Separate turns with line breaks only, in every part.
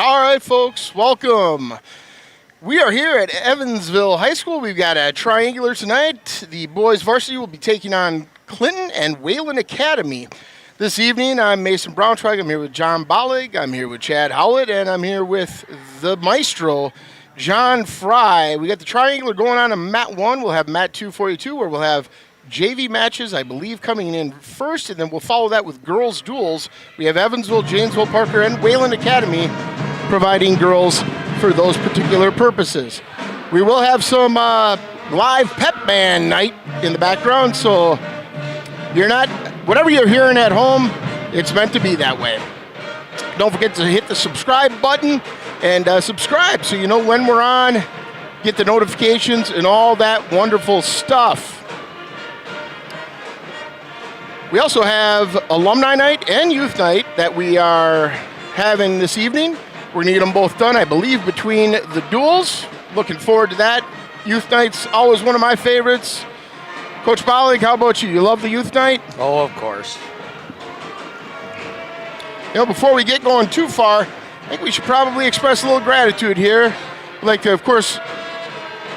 All right, folks, welcome. We are here at Evansville High School. We've got a triangular tonight. The boys varsity will be taking on Clinton and Wayland Academy. This evening, I'm Mason Braunschweig. I'm here with John Bollig. I'm here with Chad Howlett, and I'm here with the maestro, John Fry. We got the triangular going on in Mat 1. We'll have Mat 2 for you, too, where we'll have JV matches, I believe, coming in first, and then we'll follow that with girls' duels. We have Evansville, Janesville, Parker, and Wayland Academy providing girls for those particular purposes. We will have some live pep band night in the background, so whatever you're hearing at home, it's meant to be that way. Don't forget to hit the subscribe button and subscribe so you know when we're on, get the notifications and all that wonderful stuff. We also have Alumni Night and Youth Night that we are having this evening. We're going to get them both done, I believe, between the duels. Looking forward to that. Youth Night's always one of my favorites. Coach Bollig, how about you? You love the Youth Night?
Oh, of course.
Before we get going too far, I think we should probably express a little gratitude here. I'd like to, of course,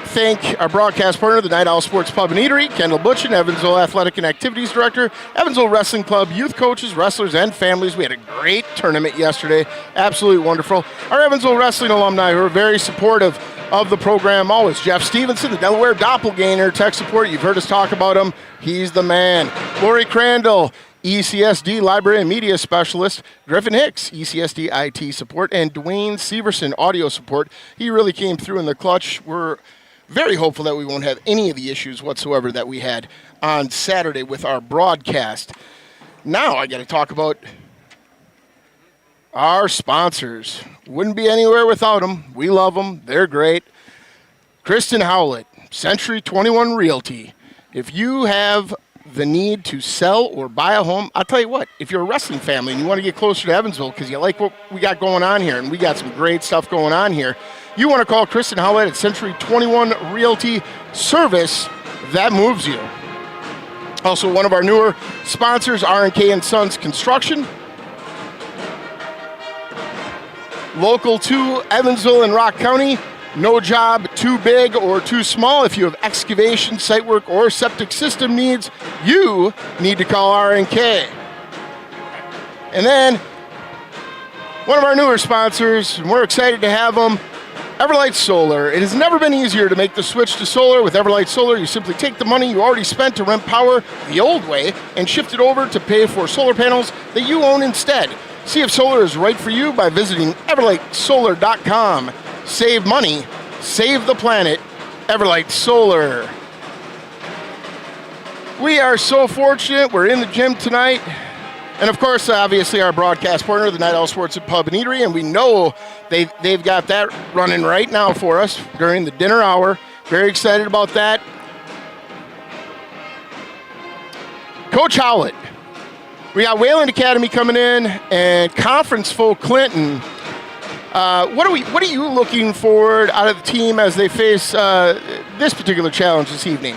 thank our broadcast partner, the Night Owl Sports Pub and Eatery, Kendall Butchin, Evansville Athletic and Activities Director, Evansville Wrestling Club, youth coaches, wrestlers, and families. We had a great tournament yesterday. Absolutely wonderful. Our Evansville Wrestling alumni who are very supportive of the program always. Jeff Stevenson, the Delaware Doppelganger Tech Support. You've heard us talk about him. He's the man. Lori Crandall, ECSD Library and Media Specialist. Griffin Hicks, ECSD IT Support. And Dwayne Severson, Audio Support. He really came through in the clutch. We're very hopeful that we won't have any of the issues whatsoever that we had on Saturday with our broadcast. Now I got to talk about our sponsors. Wouldn't be anywhere without them. We love them. They're great. Kristen Howlett, Century 21 Realty. If you have the need to sell or buy a home, I'll tell you what, if you're a wrestling family and you want to get closer to Evansville because you like what we got going on here, and we got some great stuff going on here, you want to call Kristen Howlett at Century 21 Realty Service. That moves you. Also, one of our newer sponsors, R&K & Sons Construction. Local to Evansville and Rock County. No job too big or too small. If you have excavation, site work, or septic system needs, you need to call R&K. And then, one of our newer sponsors, and we're excited to have them, Everlight Solar. It has never been easier to make the switch to solar. With Everlight Solar, you simply take the money you already spent to rent power the old way and shift it over to pay for solar panels that you own instead. See if solar is right for you by visiting everlightsolar.com. Save money, save the planet, Everlight Solar. We are so fortunate. We're in the gym tonight. And, of course, obviously our broadcast partner, the Night Owl Sports Pub and Eatery, and we know they've got that running right now for us during the dinner hour. Very excited about that. Coach Howlett, we got Wayland Academy coming in and Conference foe Clinton. What are you looking forward out of the team as they face this particular challenge this evening?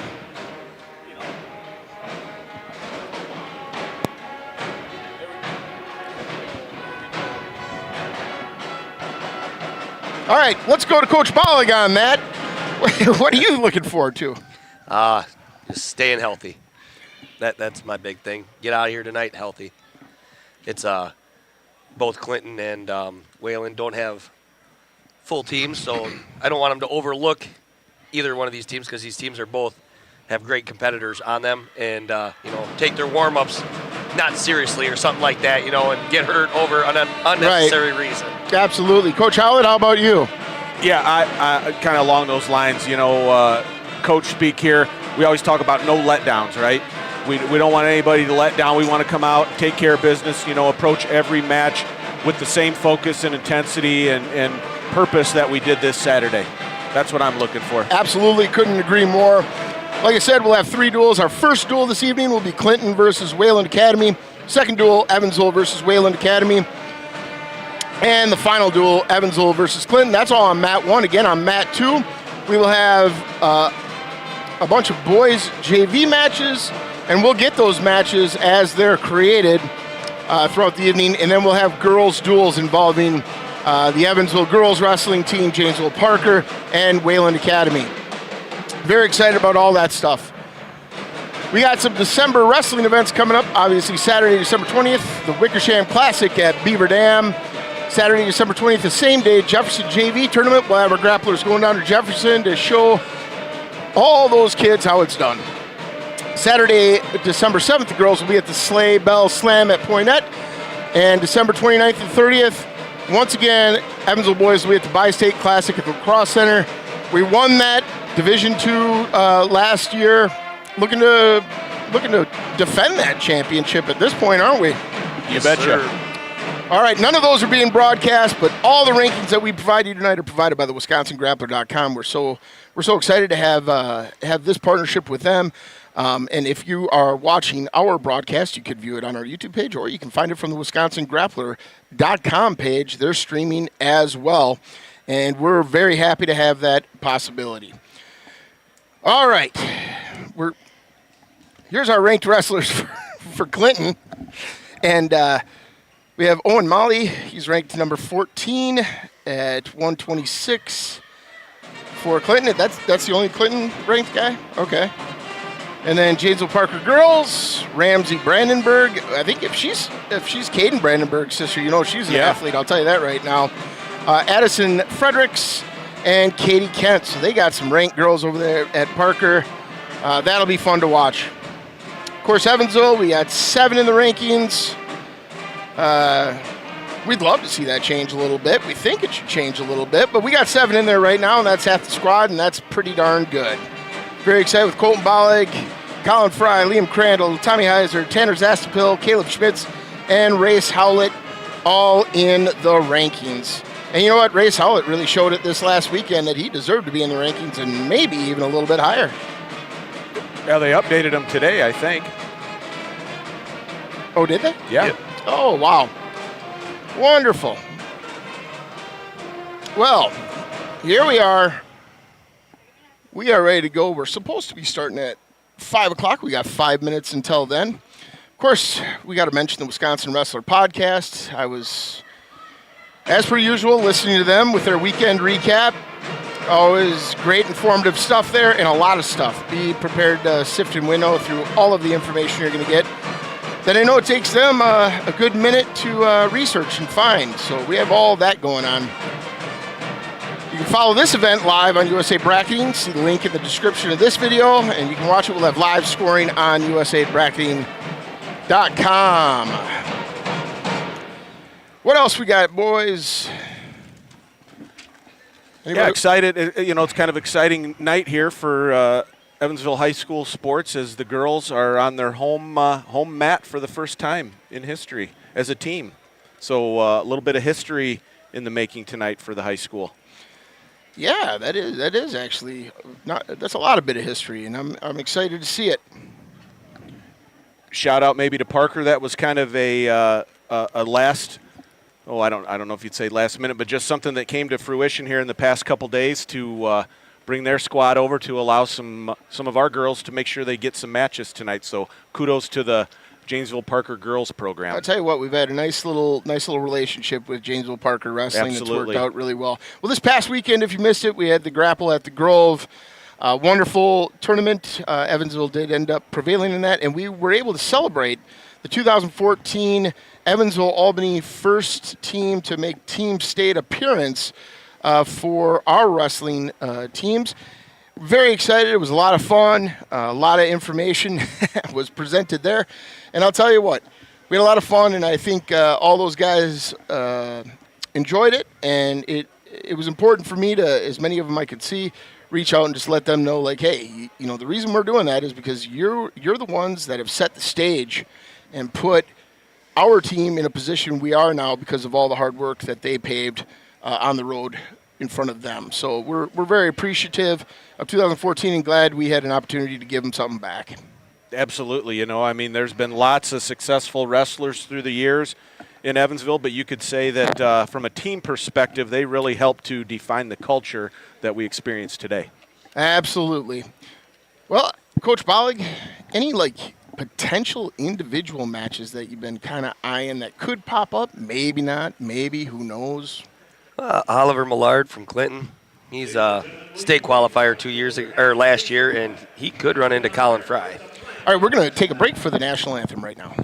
All right, let's go to Coach Bollig on that. What are you looking forward to?
Just staying healthy. That's my big thing. Get out of here tonight healthy. It's both Clinton and Wayland don't have full teams, so I don't want them to overlook either one of these teams because these teams are both have great competitors on them and take their warm-ups not seriously or something like that, and get hurt over an unnecessary reason.
Absolutely. Coach Howlett, how about you?
Yeah, I kind of along those lines, coach speak here. We always talk about no letdowns, right? We don't want anybody to let down. We want to come out, take care of business, approach every match with the same focus and intensity and purpose that we did this Saturday. That's what I'm looking for.
Absolutely. Couldn't agree more. Like I said, we'll have 3 duels. Our first duel this evening will be Clinton versus Wayland Academy. Second duel, Evansville versus Wayland Academy. And the final duel, Evansville versus Clinton. That's all on Mat 1. Again, on Mat 2, we will have a bunch of boys JV matches, and we'll get those matches as they're created throughout the evening. And then we'll have girls duels involving the Evansville girls wrestling team, Janesville Parker, and Wayland Academy. Very excited about all that stuff. We got some December wrestling events coming up. Obviously, Saturday, December 20th, the Wickersham Classic at Beaver Dam. Saturday, December 20th, the same day, Jefferson JV tournament. We'll have our grapplers going down to Jefferson to show all those kids how it's done. Saturday, December 7th, the girls will be at the Sleigh Bell Slam at Poynette. And December 29th and 30th, once again, Evansville boys will be at the Bi-State Classic at the Lacrosse Center. We won that Division II last year. Looking to defend that championship at this point, aren't we?
You betcha.
All right, none of those are being broadcast, but all the rankings that we provide you tonight are provided by the WisconsinGrappler.com. We're so excited to have this partnership with them. And if you are watching our broadcast, you could view it on our YouTube page, or you can find it from the WisconsinGrappler.com page. They're streaming as well, and we're very happy to have that possibility. All right, here's our ranked wrestlers for Clinton, and we have Owen Molly. He's ranked number 14 at 126 for Clinton. That's the only Clinton ranked guy? Okay. And then Janesville Parker girls, Ramsey Brandenburg. I think if she's Caden Brandenburg's sister, you know she's an athlete. I'll tell you that right now. Addison Fredericks and Katie Kent. So they got some ranked girls over there at Parker. That'll be fun to watch. Of course, Evansville, we got 7 in the rankings. We'd love to see that change a little bit. We think it should change a little bit, but we got 7 in there right now, and that's half the squad, and that's pretty darn good. Very excited with Colton Bollig, Colin Fry, Liam Crandall, Tommy Heiser, Tanner Zastapil, Caleb Schmitz, and Race Howlett all in the rankings. And you know what? Race Howlett really showed it this last weekend that he deserved to be in the rankings and maybe even a little bit higher.
Yeah, they updated him today, I think.
Oh, did they?
Yeah.
Yep.
Oh, wow. Wonderful. Well, here we are. We are ready to go. We're supposed to be starting at 5 o'clock. We got 5 minutes until then. Of course, we got to mention the Wisconsin Wrestler Podcast. I was, as per usual, listening to them with their weekend recap. Always great informative stuff there and a lot of stuff. Be prepared to sift and winnow through all of the information you're going to get. Then I know it takes them a good minute to research and find. So we have all that going on. You can follow this event live on USA Bracketing. See the link in the description of this video, and you can watch it. We'll have live scoring on usabracketing.com. What else we got, boys? Anybody?
Yeah, excited. It's kind of exciting night here for Evansville High School sports as the girls are on their home mat for the first time in history as a team. So a little bit of history in the making tonight for the high school.
Yeah, that is actually that's a lot of bit of history, and I'm excited to see it.
Shout out maybe to Parker. That was kind of a last. Oh, I don't know if you'd say last minute, but just something that came to fruition here in the past couple days to bring their squad over to allow some of our girls to make sure they get some matches tonight. So kudos to the Janesville Parker girls program.
I'll tell you what, we've had a nice little relationship with Janesville Parker Wrestling.
Absolutely.
It's worked out really well. Well, this past weekend, if you missed it, we had the Grapple at the Grove. Wonderful tournament. Evansville did end up prevailing in that, and we were able to celebrate the 2014 Evansville-Albany first team to make team state appearance for our wrestling teams. Very excited. It was a lot of fun. A lot of information was presented there. And I'll tell you what, we had a lot of fun, and I think all those guys enjoyed it. And it was important for me to, as many of them I could see, reach out and just let them know, like, hey, the reason we're doing that is because you're the ones that have set the stage and put our team in a position we are now because of all the hard work that they paved on the road in front of them. So we're very appreciative of 2014 and glad we had an opportunity to give them something back.
Absolutely. There's been lots of successful wrestlers through the years in Evansville, but you could say that from a team perspective, they really helped to define the culture that we experience today.
Absolutely. Well, Coach Bollig, any potential individual matches that you've been kind of eyeing that could pop up? Maybe not. Maybe. Who knows?
Oliver Millard from Clinton. He's a state qualifier last year, and he could run into Colin Fry.
All right, we're going to take a break for the national anthem right now.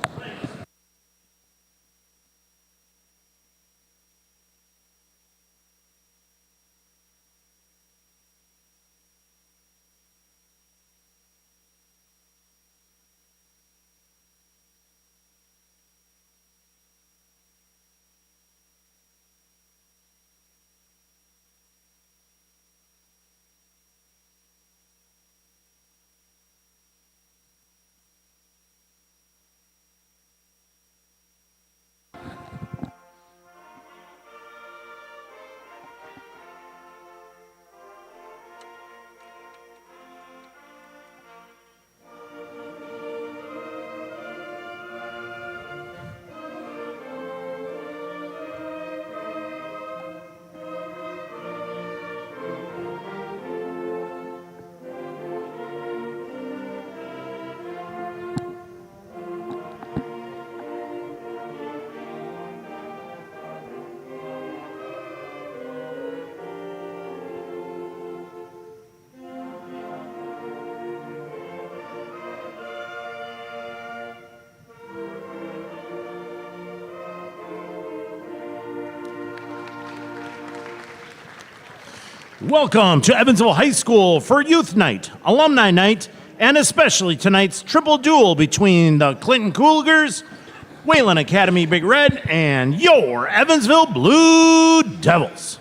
Welcome to Evansville High School for Youth Night, Alumni Night, and especially tonight's triple duel between the Clinton Cougars, Wayland Academy Big Red, and your Evansville Blue Devils.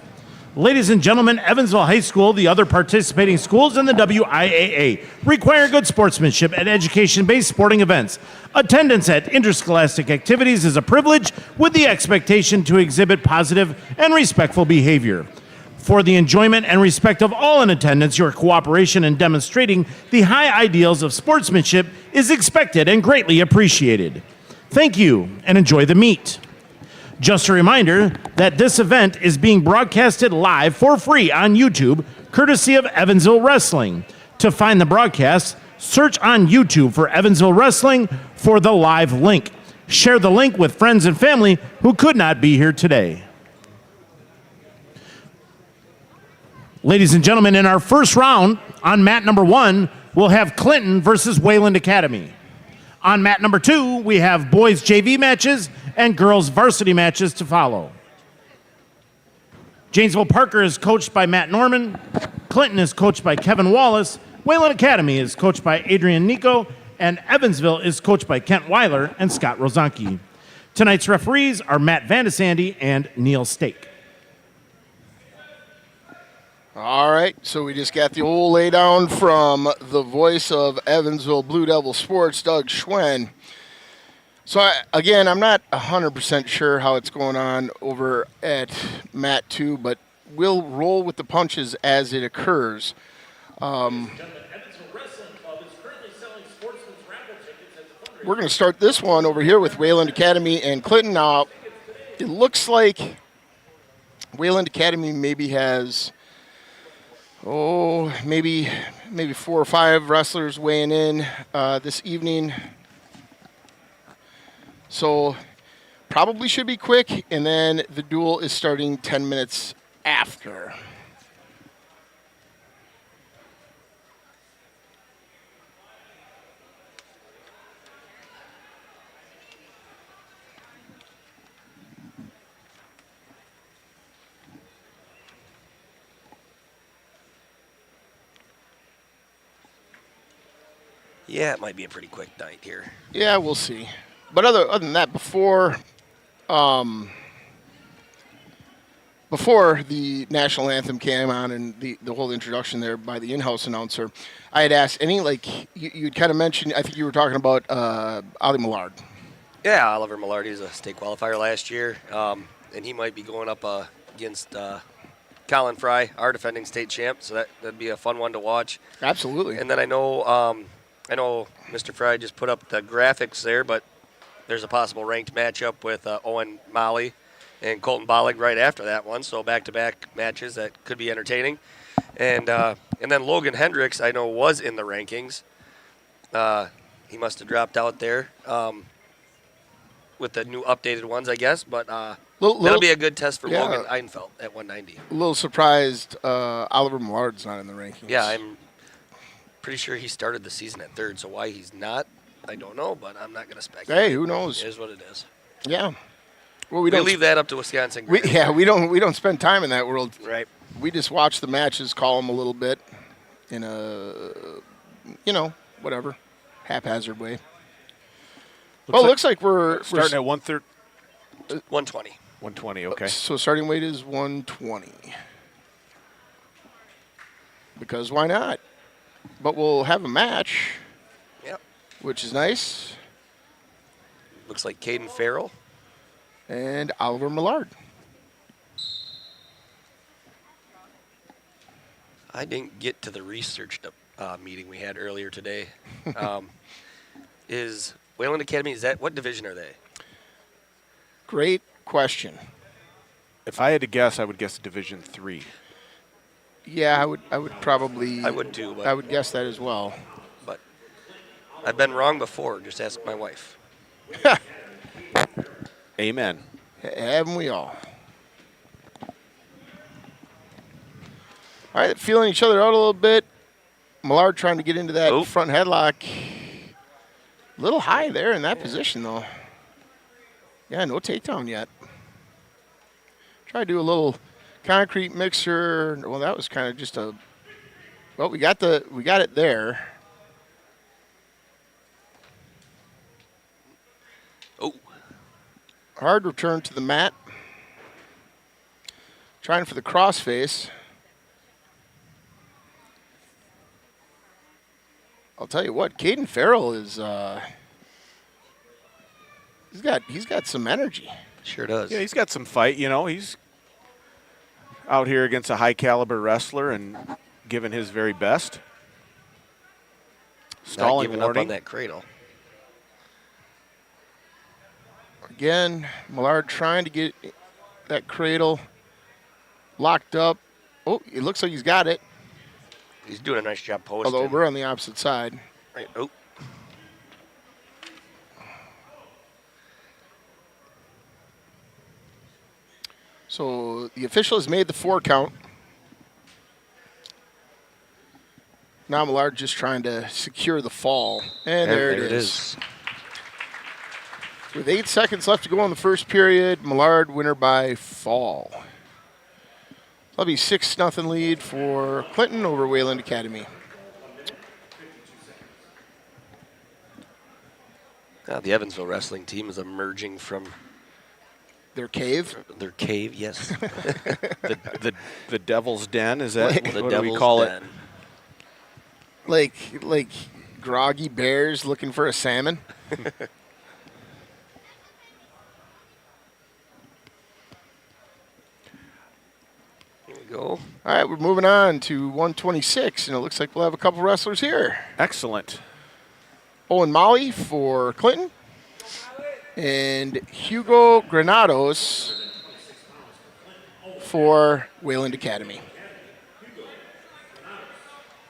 Ladies and gentlemen, Evansville High School, the other participating schools in the WIAA, require good sportsmanship at education-based sporting events. Attendance at interscholastic activities is a privilege with the expectation to exhibit positive and respectful behavior. For the enjoyment and respect of all in attendance, your cooperation in demonstrating the high ideals of sportsmanship is expected and greatly appreciated. Thank you, and enjoy the meet. Just a reminder that this event is being broadcasted live for free on YouTube, courtesy of Evansville Wrestling. To find the broadcast, search on YouTube for Evansville Wrestling for the live link. Share the link with friends and family who could not be here today. Ladies and gentlemen, in our first round, on mat number 1, we'll have Clinton versus Wayland Academy. On mat number 2, we have boys JV matches and girls varsity matches to follow. Janesville Parker is coached by Matt Norman. Clinton is coached by Kevin Wallace. Wayland Academy is coached by Adrian Nico. And Evansville is coached by Kent Weiler and Scott Rozanki. Tonight's referees are Matt Vandesandy and Neil Stake.
All right, so we just got the old laydown from the voice of Evansville Blue Devil Sports, Doug Schwen. So, I'm not 100% sure how it's going on over at Mat 2, but we'll roll with the punches as it occurs. We're going to start this one over here with Wayland Academy and Clinton. Now, it looks like Wayland Academy maybe has... maybe 4 or 5 wrestlers weighing in this evening. So probably should be quick, and then the duel is starting 10 minutes after.
Yeah, it might be a pretty quick night here.
Yeah, we'll see. But other than that, before the national anthem came on and the whole introduction there by the in-house announcer, I had asked you'd kind of mentioned, I think you were talking about Ali Millard.
Yeah, Oliver Millard, he's a state qualifier last year, and he might be going up against Colin Fry, our defending state champ, so that'd be a fun one to watch.
Absolutely.
And then I know Mr. Fry just put up the graphics there, but there's a possible ranked matchup with Owen Molly and Colton Bollig right after that one, so back-to-back matches that could be entertaining. And then Logan Hendricks, I know, was in the rankings. He must have dropped out there. with the new updated ones, I guess. But
Little-
that'll be a good test for
yeah.
Logan Einfeld at 190.
A little surprised Oliver Millard's not in the rankings.
Yeah, I'm pretty sure he started the season at third, so why he's not, I don't know, but I'm not going to speculate.
Hey, who knows?
It is what it is.
Yeah. Well,
We leave that up to Wisconsin.
We don't spend time in that world.
Right.
We just watch the matches, call them a little bit in a, whatever, haphazard way. Looks like we're
Starting at
120.
120, okay.
So starting weight is 120. Because why not? But we'll have a match,
Yep.
which is nice.
Looks like Caden Farrell.
And Oliver Millard.
I didn't get to the research meeting we had earlier today. Is Wayland Academy, what division are they?
Great question.
If I had to guess, I would guess Division 3.
Yeah, I would probably.
I would too, but
I would guess that as well.
but I've been wrong before. Just ask my wife.
Amen.
Haven't we all? All right, feeling each other out a little bit. Millard trying to get into that front headlock. A little high there in that position, though. Yeah, no takedown yet. Try to do a little concrete mixer. Well, that was kind of just a. Well, we got it there.
Oh,
Hard return to the mat. Trying for the crossface. I'll tell you what, Caden Farrell is he's got some energy.
sure does.
Yeah, he's got some fight. He's out here against a high caliber wrestler and giving his very best.
Not
Stalling
giving up
warning.
on that cradle.
Again, Millard trying to get that cradle locked up. Oh, it looks like he's got it.
He's doing a nice job posting.
Although we're on the opposite side.
Right. Oh.
So the official has made the 4 count. Now Millard just trying to secure the fall. And there it is. With 8 seconds left to go in the first period, Millard winner by fall. That'll be 6-0 lead for Clinton over Wayland Academy.
The Evansville wrestling team is emerging from
Their cave.
their cave. Yes.
The Devil's Den, is that
The
what do we
Devil's
call
Den.
Like groggy bears looking for a salmon.
Here we go.
All right, we're moving on to 126, and it looks like we'll have a couple wrestlers here.
Excellent.
Owen Molly for Clinton, and Hugo Granados for Wayland Academy.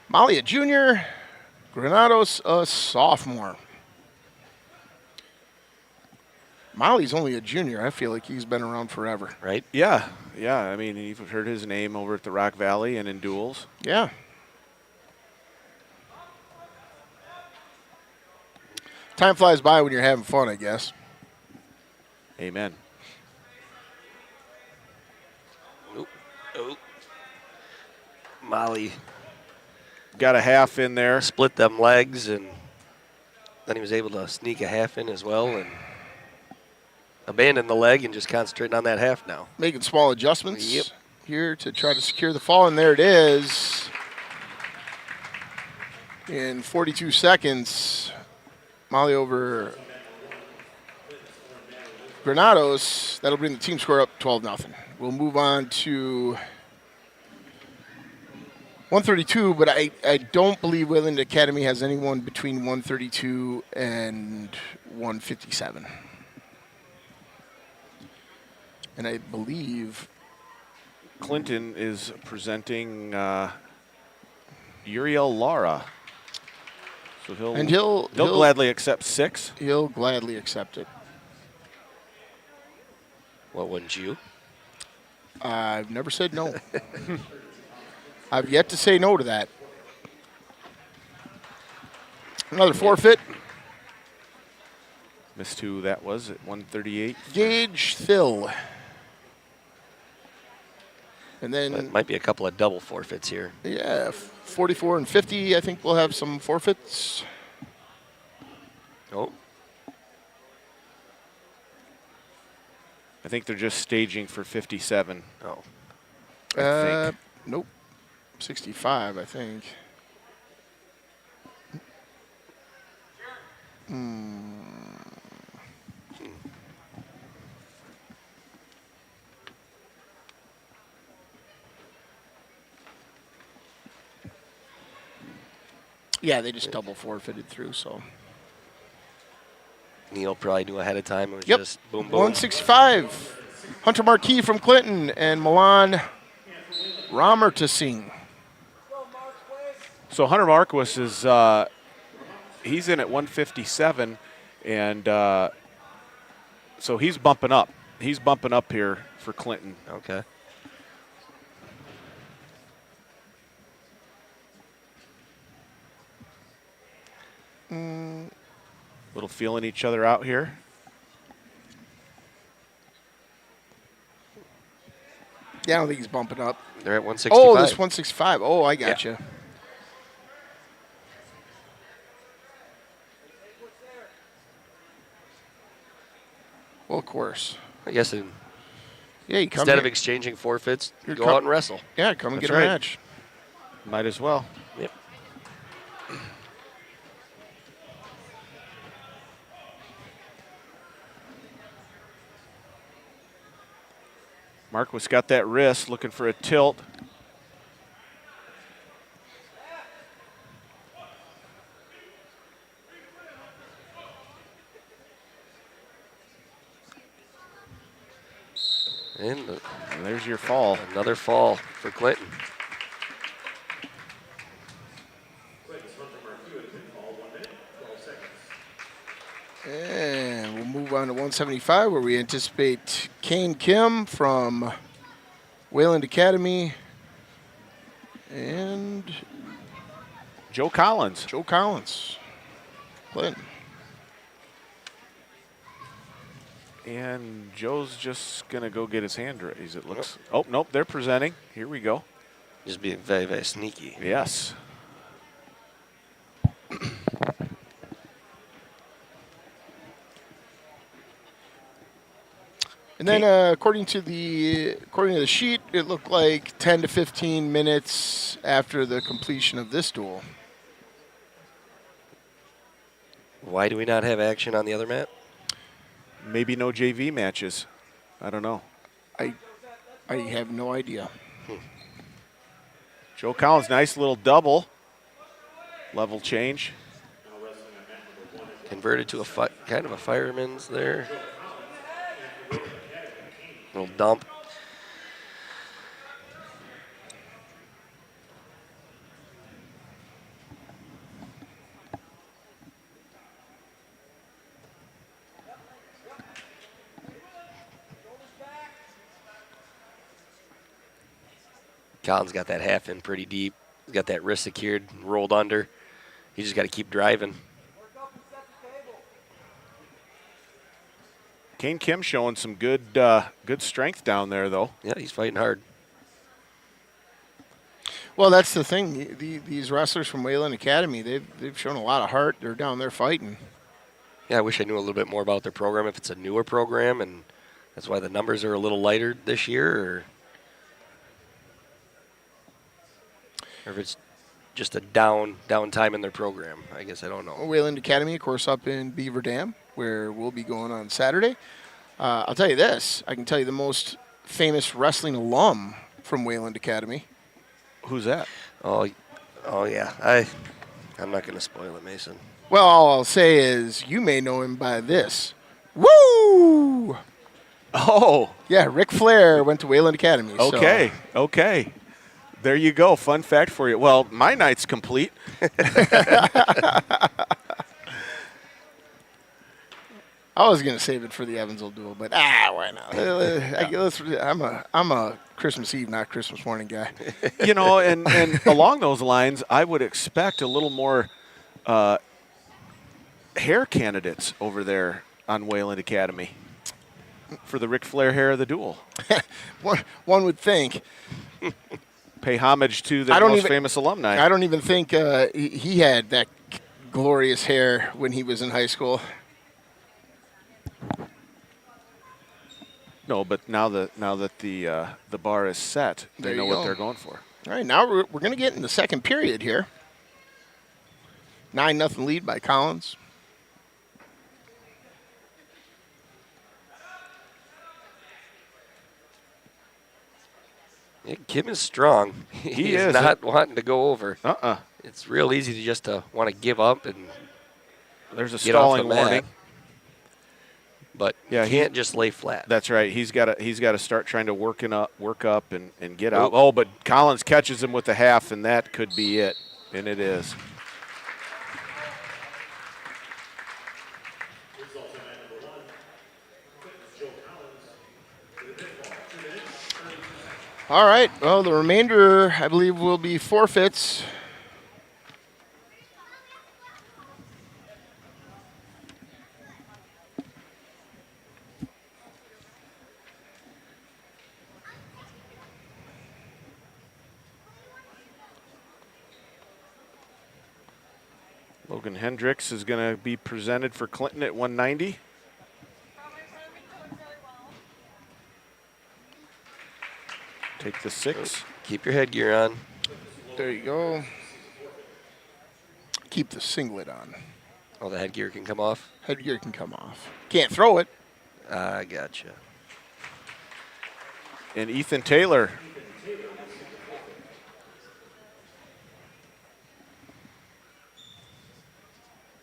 Molly a junior, Granados a sophomore. Molly's only a junior. I feel like he's been around forever.
Right.
Yeah. I mean, you've heard his name over at the Rock Valley and in duels.
Yeah. Time flies by when you're having fun, I guess.
Amen.
Oh. Molly
Got a half in there.
split them legs, and then he was able to sneak a half in as well and abandon the leg and just concentrating on that half now.
Making small adjustments
Yep.
here to try to secure the fall, and there it is. In 42 seconds, Molly over Granados. That'll bring the team score up 12-0. We'll move on to 132, but I don't believe Wayland Academy has anyone between 132 and 157. And I believe
Clinton is presenting Uriel Lara. So he'll gladly accept 6.
he'll gladly accept it.
What wouldn't you?
I've never said no. I've yet to say no to that. Another forfeit.
Missed who that was at 138.
Gage Thill. And then,
That might be a couple of double forfeits here.
yeah, 44 and 50, I think we'll have some forfeits.
Oh,
I think they're just staging for 57.
oh.
I think.
Nope. 65, I think. Yeah, they just double forfeited through, so.
Neil probably knew ahead of time. It was
Yep.
just boom, boom.
165. Hunter Marquis from Clinton and Milan Ramertasing.
So Hunter Marquis is he's in at 157, and so he's bumping up. He's bumping up here for Clinton.
Okay.
Little feeling each other out here.
Yeah, I don't think he's bumping up.
They're at 165.
Oh, this 165. Oh, I got you. Well, of course.
I guess
Yeah, you come
instead
here.
of exchanging forfeits,
You're
go
com-
out and wrestle.
Yeah, come and
That's
get a
right.
match.
Might as well.
Yep.
Marquis got that wrist, looking for a tilt.
And
And there's your fall.
another fall for Clinton.
And we'll move on to 175, where we anticipate Kane Kim from Wayland Academy and
Joe Collins.
Joe Collins. Clinton.
And Joe's just going to go get his hand raised, it looks. Oh, nope, they're presenting. Here we go.
Just being very, very sneaky.
Yes.
And then, according to the sheet, it looked like 10 to 15 minutes after the completion of this duel.
Why do we not have action on the other mat?
Maybe no JV matches. I don't know.
I have no idea.
Joe Collins, nice little double. Level change.
Converted to a kind of a fireman's there. Little dump. Collins got that half in pretty deep. He's got that wrist secured, rolled under. He just got to keep driving.
Kane Kim showing some good strength down there, though.
Yeah, he's fighting hard.
Well, that's the thing. These wrestlers from Wayland Academy, they've shown a lot of heart. They're down there fighting.
Yeah, I wish I knew a little bit more about their program, if it's a newer program, and that's why the numbers are a little lighter this year, or if it's just a down time in their program. I guess I don't know.
Wayland Academy, of course, up in Beaver Dam, where we'll be going on Saturday. I'll tell you this. I can tell you the most famous wrestling alum from Wayland Academy.
Who's that?
Oh yeah. I'm not going to spoil it, Mason.
Well, all I'll say is you may know him by this. Woo!
Oh,
Yeah, Ric Flair went to Wayland Academy. so-
okay, okay. There you go. Fun fact for you. Well, my night's complete.
I was gonna save it for the Evansville duel, but why not? I'm a Christmas Eve, not Christmas morning guy.
You know, and along those lines, I would expect a little more hair candidates over there on Wayland Academy for the Ric Flair hair of the duel.
One would think.
Pay homage to the most famous alumni.
I don't even think he had that glorious hair when he was in high school.
No, but now that the bar is set, they know what they're going for.
All right, now we're going to get in the second period here. 9-0 lead by Collins.
Yeah, Kim is strong.
He
He's
is
not wanting to go over.
Uh-uh.
It's real easy to just want to give up and
There's a
get off the
stalling
mat.
warning.
But
Yeah,
you can't just lay flat.
That's right. He's got to start trying to work up and get out. Oh, but Collins catches him with the half, and that could be it, and it is.
All right, well, the remainder, I believe, will be forfeits.
Logan Hendricks is going to be presented for Clinton at 190. Take the 6.
Keep your headgear on.
There you go. Keep the singlet on.
Oh, the headgear can come off?
Headgear can come off. Can't throw it.
I gotcha.
And Ethan Taylor.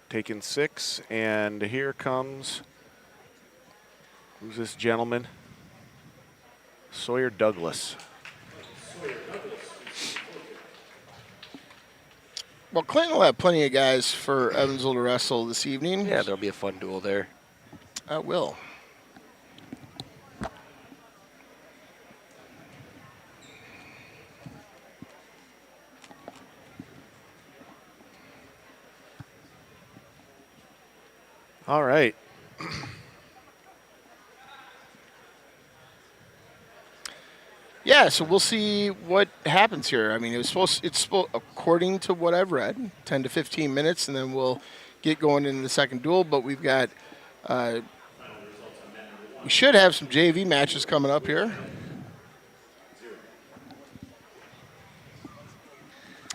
Taking 6, and here comes, who's this gentleman? Sawyer Douglas.
Well, Clinton will have plenty of guys for Evansville to wrestle this evening.
Yeah, there'll be a fun duel there.
I will.
All right.
Yeah, so we'll see what happens here. I mean, it's supposed, according to what I've read, 10 to 15 minutes, and then we'll get going into the second duel. But we've got, we should have some JV matches coming up here.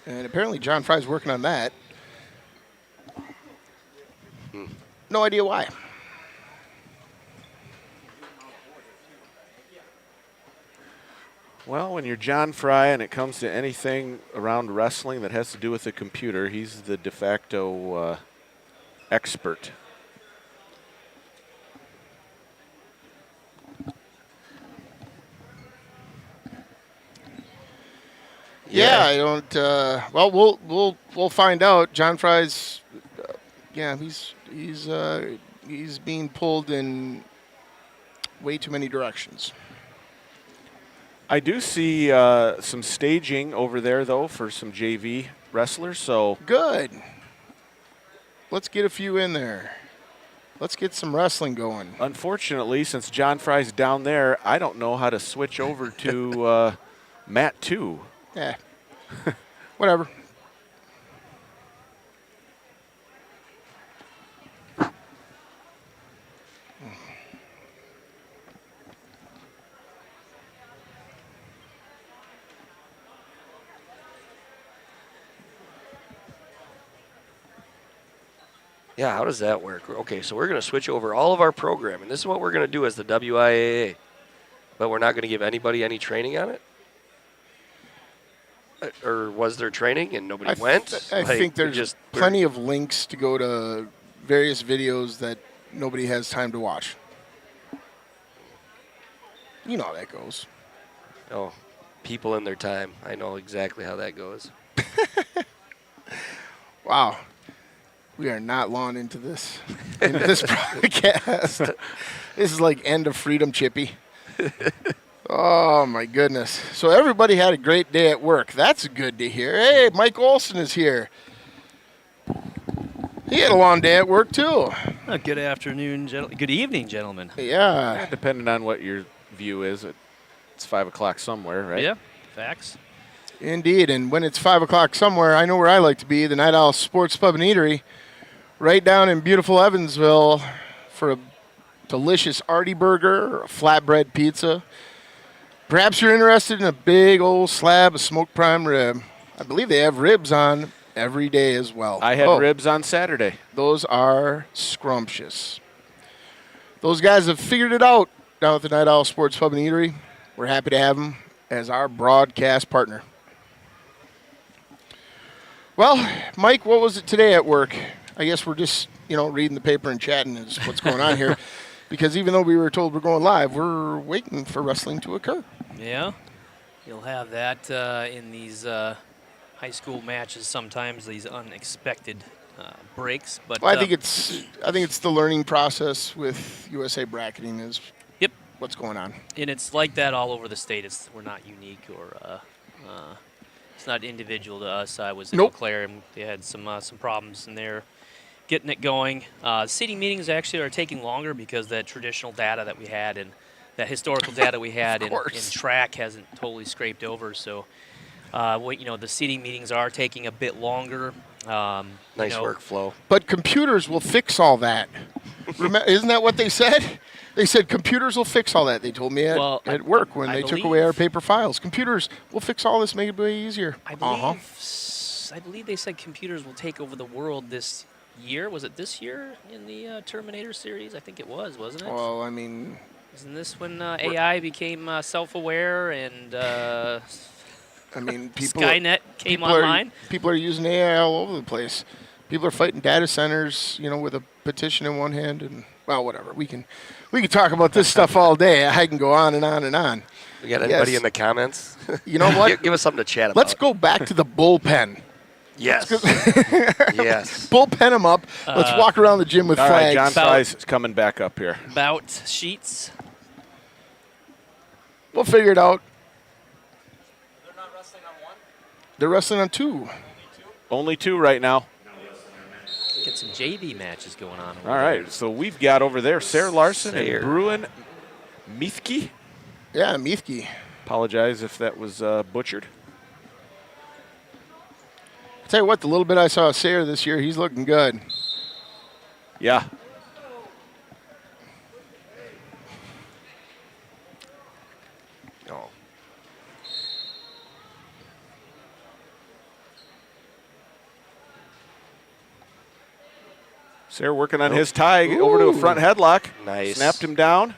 And apparently John Fry's working on that. No idea why.
Well, when you're John Fry and it comes to anything around wrestling that has to do with the computer, he's the de facto expert.
Yeah, I don't. Well, we'll find out. John Fry's, yeah, he's being pulled in way too many directions.
I do see some staging over there, though, for some JV wrestlers. So
Good. Let's get a few in there. Let's get some wrestling going.
unfortunately, since John Fry's down there, I don't know how to switch over to Mat 2.
Yeah. Whatever.
Yeah, how does that work? Okay, so we're going to switch over all of our programming. This is what we're going to do as the WIAA. But we're not going to give anybody any training on it? Or was there training and nobody went?
I think there's plenty of links to go to various videos that nobody has time to watch. You know how that goes.
Oh, people in their time. I know exactly how that goes.
Wow. We are not long into this broadcast. This is like end of freedom, Chippy. Oh, my goodness. So everybody had a great day at work. That's good to hear. Hey, Mike Olson is here. He had a long day at work, too.
Good afternoon, good evening, gentlemen.
Yeah.
Depending on what your view is, it's 5 o'clock somewhere, right?
Yeah, facts.
Indeed. And when it's 5 o'clock somewhere, I know where I like to be, the Night Owl Sports Pub and Eatery, right down in beautiful Evansville for a delicious Artie burger or a flatbread pizza. Perhaps you're interested in a big old slab of smoked prime rib. I believe they have ribs on every day as well.
I had ribs on Saturday.
Those are scrumptious. Those guys have figured it out down at the Night Owl Sports Pub and Eatery. We're happy to have them as our broadcast partner. Well, Mike, what was it today at work? I guess we're just, reading the paper and chatting is what's going on here. Because even though we were told we're going live, we're waiting for wrestling to occur.
Yeah, you'll have that in these high school matches sometimes, these unexpected breaks. But
Well, I think it's the learning process with USA bracketing is
Yep.
what's going on.
And it's like that all over the state. We're not unique or it's not individual to us. I was in Eau
Nope.
Claire and they had some problems in there getting it going. Seating meetings actually are taking longer because that traditional data that we had and that historical data we had in track hasn't totally scraped over. So, the seating meetings are taking a bit longer.
Nice workflow.
But computers will fix all that. Isn't that what they said? They said computers will fix all that. They told me at work when they took away our paper files. Computers will fix all this, make it way easier.
I believe they said computers will take over the world this year. Was it this year in the Terminator series? I think it was, wasn't it?
Well, I mean,
Isn't this when AI became self-aware and Skynet came online?
People are using AI all over the place. People are fighting data centers, with a petition in one hand, and whatever. We can talk about this stuff all day. I can go on and on and on.
We got anybody in the comments?
You know what?
Give us something to chat about.
Let's go back to the bullpen.
Yes. Yes.
Bullpen them up. Let's walk around the gym with
All
flags.
right, John Price is coming back up here.
Bout sheets.
We'll figure it out. They're not wrestling on one? They're wrestling on two.
Only 2 right now.
Get some JV matches going on.
All right, so we've got over there Sarah Larson and Bruin Mithke.
Yeah, Mithke.
Apologize if that was butchered.
I'll tell you what, the little bit I saw of Sayre this year, he's looking good.
Yeah.
Oh.
Sarah working on his tie over to a front headlock.
Nice.
Snapped him down.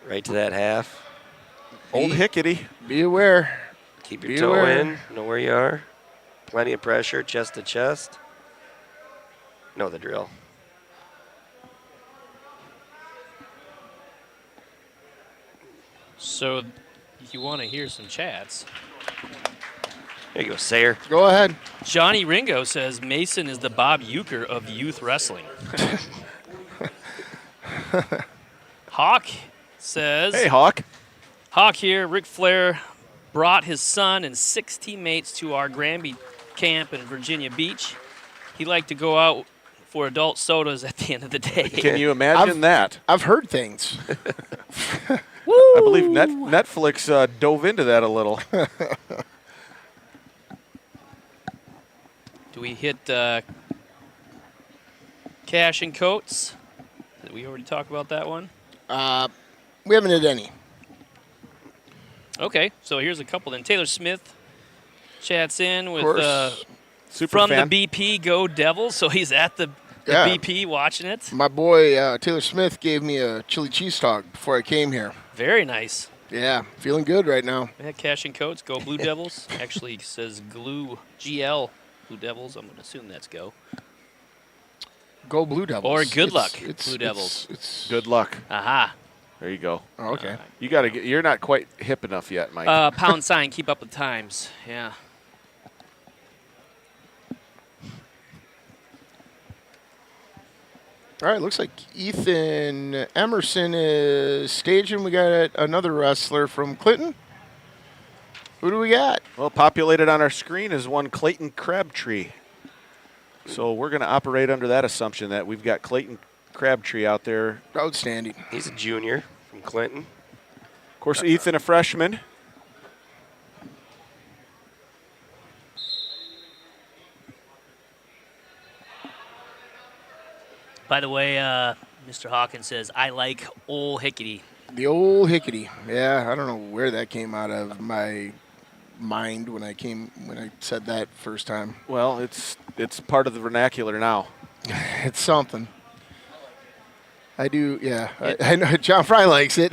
Right to that half.
Old Hickety.
Be aware.
Keep your toe in. Know where you are. Plenty of pressure, chest to chest. Know the drill.
So, if you want to hear some chats,
There you go, Sayre.
Go ahead.
Johnny Ringo says Mason is the Bob Uecker of youth wrestling. Hawk says,
Hey, Hawk.
Hawk here, Ric Flair brought his son and 6 teammates to our Granby camp in Virginia Beach. He liked to go out for adult sodas at the end of the day.
Can you imagine that?
I've heard things.
I believe Netflix dove into that a little.
Do we hit Cash and Coats? Did we already talk about that one?
We haven't hit any.
Okay, so here's a couple then. Taylor Smith chats in with
Super
from
fan.
the BP Go Devils, so he's at the
Yeah.
BP watching it.
My boy Taylor Smith gave me a chili cheese dog before I came here.
Very nice.
Yeah, feeling good right now.
Yeah, Cash and Coats, Go Blue Devils. Actually it says Glue GL Blue Devils. I'm going to assume that's Go.
Go Blue Devils.
Or good luck,
It's
Blue Devils.
It's
Good luck.
Aha.
There you go.
oh, okay.
You got to get. You're not quite hip enough yet, Mike.
Pound sign, keep up with times. Yeah.
All right, looks like Ethan Emerson is staging. We got another wrestler from Clinton. Who do we got?
Well, populated on our screen is one Clayton Crabtree. So we're going to operate under that assumption that we've got Clayton Crabtree out there.
Outstanding.
He's a junior from Clinton.
Of course, Ethan, a freshman.
By the way, Mr. Hawkins says, I like Ol Hickety.
The old Hickety. Yeah, I don't know where that came out of my mind when I said that first time.
Well, it's part of the vernacular now.
It's something. I do, yeah. I know John Fry likes it.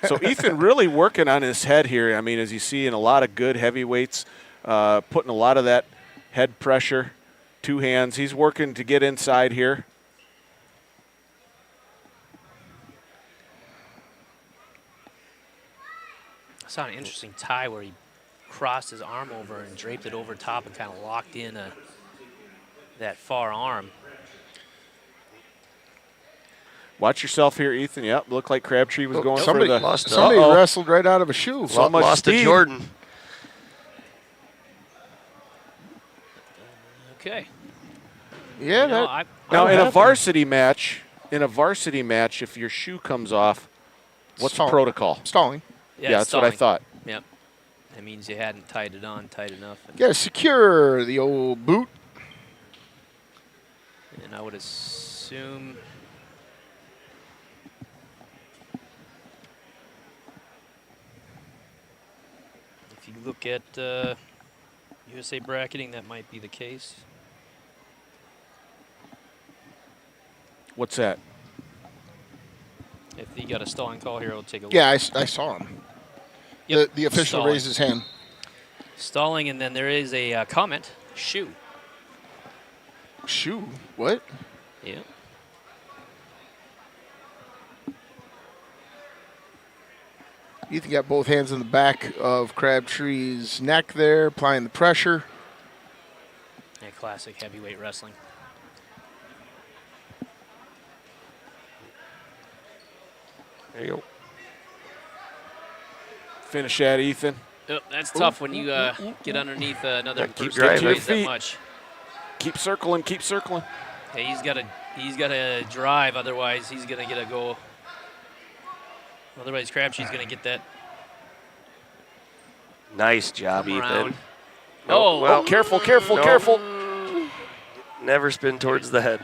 So Ethan really working on his head here. I mean, as you see in a lot of good heavyweights, putting a lot of that head pressure, two hands. He's working to get inside here.
I saw an interesting tie where he crossed his arm over and draped it over top and kind of locked in that far arm.
Watch yourself here, Ethan. Yep, looked like Crabtree was going
somebody
for the...
lost.
Somebody
Uh-oh.
wrestled right out of a shoe.
So much
Lost to
speed.
Jordan.
Okay.
Yeah,
You know,
that,
Now, in a
happened.
varsity match, if your shoe comes off, what's the
Stall.
protocol?
Stalling.
Yeah, that's what I
stalling.
thought.
Yep. That means you hadn't tied it on tight enough.
You gotta secure the old boot.
And I would assume if you look at USA bracketing, that might be the case.
What's that?
If you got a stalling call here, I'll take a look.
Yeah, I saw him.
Yep,
The official
stalling.
raised his hand.
Stalling, and then there is a comment. Shoe.
Shoe? What?
Yeah.
Ethan got both hands in the back of Crabtree's neck there, applying the pressure.
Yeah, classic heavyweight wrestling.
There you go.
Finish that, Ethan.
Oh, that's tough when you get underneath another
Keep
person that
driving.
weighs that
Feet.
much.
Keep circling, keep circling.
Yeah, he's got to drive, otherwise he's gonna get a go. Otherwise, Crabtree's gonna get that
Nice job,
come
Ethan.
around.
Oh,
Oh,
well.
Careful, careful,
No.
careful.
Never spin towards the head.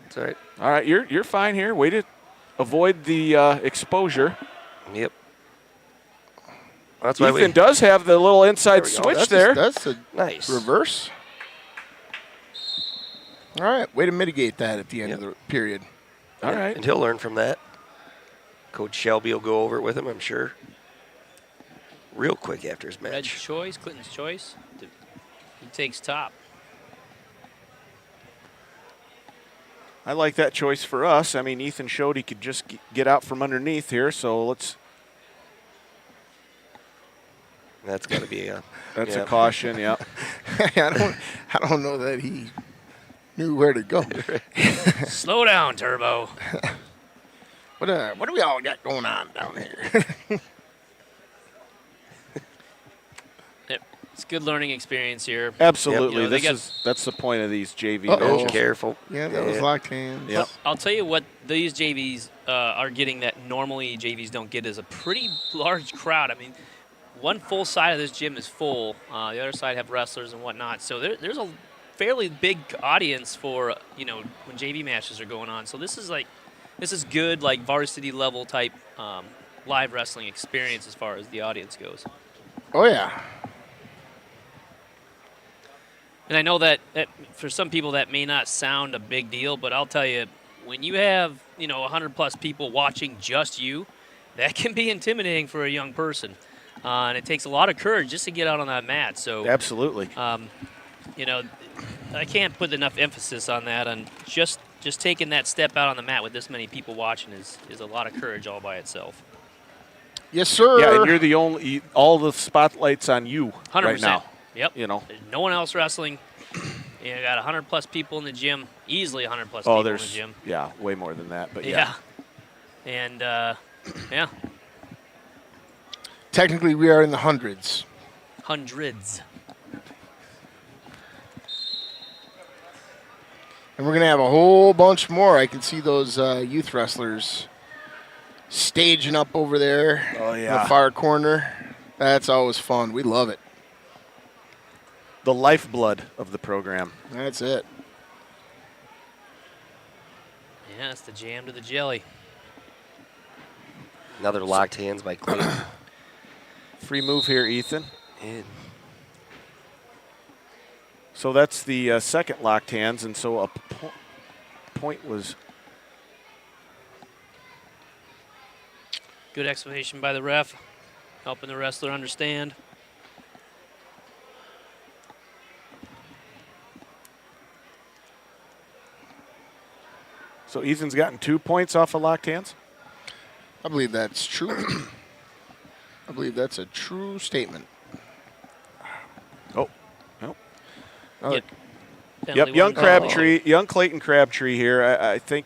That's all right.
All right, you're fine here. Way to avoid the exposure.
Yep. That's why
Ethan does have the little inside
There we go.
switch
That's
there.
That's a
Nice.
reverse. All right, way to mitigate that at the end
Yep.
of the period.
All right.
And he'll learn from that. Coach Shelby will go over it with him, I'm sure. Real quick after his
Red's
match.
choice, Clinton's choice. He takes top.
I like that choice for us. I mean, Ethan showed he could just get out from underneath here, so let's.
That's got to be a.
That's
Yeah.
a caution. Yeah.
I don't know that he knew where to go.
Slow down, Turbo.
What do we all got going on down here?
Yep. It's a good learning experience here.
Absolutely.
You know, they
That's the point of these JV
Uh-oh.
Oh,
matches.
careful.
Yeah, that was locked hands.
Yep.
I'll tell you what these JVs are getting that normally JVs don't get is a pretty large crowd. I mean, one full side of this gym is full. The other side have wrestlers and whatnot. So there's a fairly big audience for, when JV matches are going on. So this is good, like varsity level type live wrestling experience as far as the audience goes.
Oh, yeah.
And I know that for some people that may not sound a big deal, but I'll tell you, when you have 100 plus people watching just you, that can be intimidating for a young person, and it takes a lot of courage just to get out on that mat. So
Absolutely.
I can't put enough emphasis on that. And just taking that step out on the mat with this many people watching is a lot of courage all by itself.
Yes, sir.
Yeah, and you're the all the spotlight's on you
100%.
right now.
Yep.
You know.
There's no one else wrestling. You got 100+ people in the gym, easily 100+ people in the
there's
gym.
way more than that, but
Yeah. And, yeah,
Technically, we are in the hundreds.
hundreds.
And we're going to have a whole bunch more. I can see those youth wrestlers staging up over there in the far corner. That's always fun. We love it.
The lifeblood of the program.
That's it.
Yeah, it's the jam to the jelly.
Another locked hands by Clinton.
Free move here, Ethan.
And
So that's the second locked hands, and so a point was.
Good explanation by the ref, helping the wrestler understand.
So Ethan's gotten 2 points off of locked hands?
I believe that's true. I believe that's a true statement.
Oh, no.
Get
Yep,
penalty
young
one,
Crabtree, young Clayton Crabtree here. I think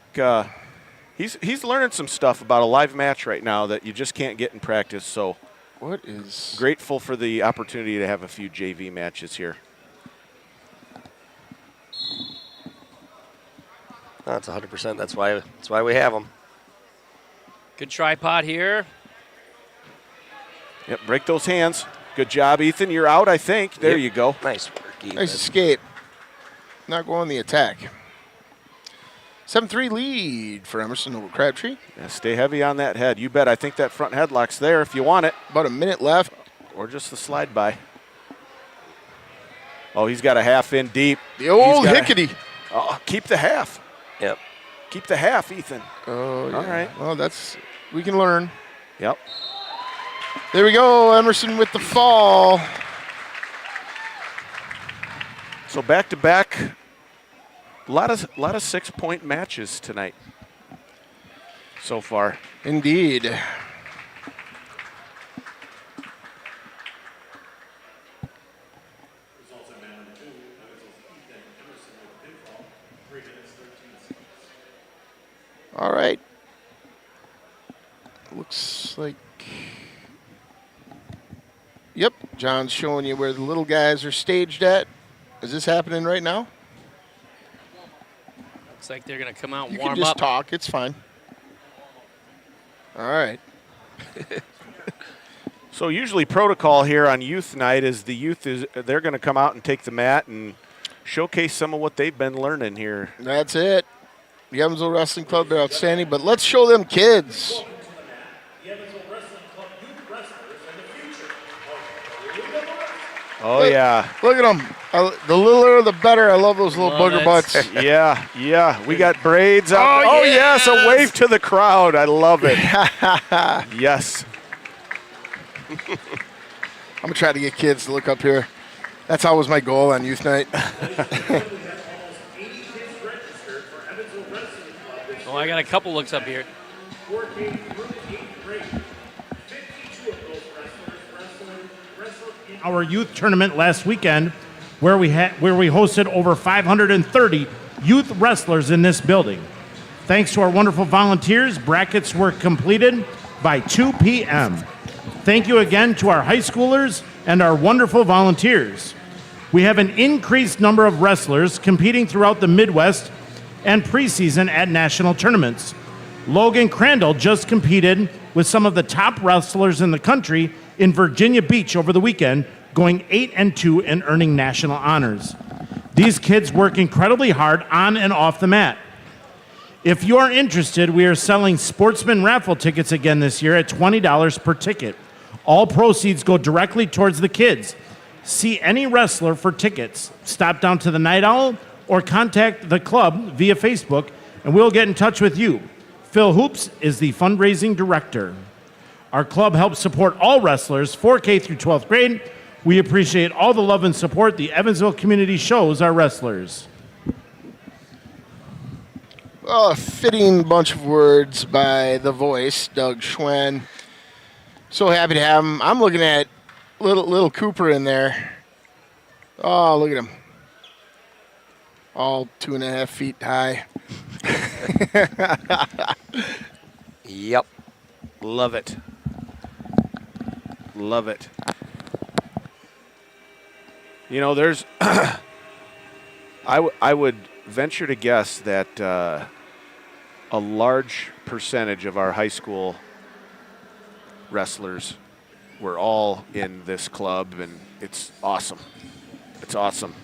he's learning some stuff about a live match right now that you just can't get in practice. So
What is...
grateful for the opportunity to have a few JV matches here.
that's 100%. That's why we have them.
Good tripod here.
Yep, break those hands. Good job, Ethan. You're out, I think. There
Yep.
you go.
Nice work, Ethan.
Nice escape. Not going the attack. 7-3 lead for Emerson over Crabtree.
Yeah, stay heavy on that head. You bet. I think that front headlock's there if you want it.
About a minute left.
Or just the slide by. Oh, he's got a half in deep.
The old
He's got
hickety.
Oh, keep the half.
Yep.
Keep the half, Ethan.
Oh, yeah.
All right.
Well, that's... We can learn.
Yep.
There we go. Emerson with the fall.
So back to back, a lot of 6-point matches tonight so far.
Indeed. All right. Looks like... Yep, John's showing you where the little guys are staged at. Is this happening right now?
Looks like they're going to come out and
You
warm
can just
up.
talk. It's fine. All right.
So usually protocol here on youth night is they're going to come out and take the mat and showcase some of what they've been learning here.
That's it. The Evansville Wrestling Club, they're outstanding, but let's show them kids.
Oh, yeah.
Look at them. The littler, the better. I love those little booger
it.
butts.
Yeah. We got braids up.
Oh,
yes, a wave to the crowd. I love it. Yes.
I'm going to try to get kids to look up here. That's always my goal on youth night.
Oh, I got a couple looks up here.
Our youth tournament last weekend, where we hosted over 530 youth wrestlers in this building. Thanks to our wonderful volunteers, brackets were completed by 2 p.m. Thank you again to our high schoolers and our wonderful volunteers. We have an increased number of wrestlers competing throughout the Midwest and preseason at national tournaments. Logan Crandall just competed with some of the top wrestlers in the country in Virginia Beach over the weekend, going 8-2 and earning national honors. These kids work incredibly hard on and off the mat. If you are interested, we are selling sportsman raffle tickets again this year at $20 per ticket. All proceeds go directly towards the kids. See any wrestler for tickets. Stop down to the Night Owl or contact the club via Facebook, and we'll get in touch with you. Phil Hoops is the fundraising director. Our club helps support all wrestlers, 4K through 12th grade. We appreciate all the love and support the Evansville community shows our wrestlers.
Well, a fitting bunch of words by the voice, Doug Schwen. So happy to have him. I'm looking at little Cooper in there. Oh, look at him. all 2.5 feet high.
Yep.
Love it. Love it. You know, there's I would venture to guess that a large percentage of our high school wrestlers were all in this club, and it's awesome. It's awesome.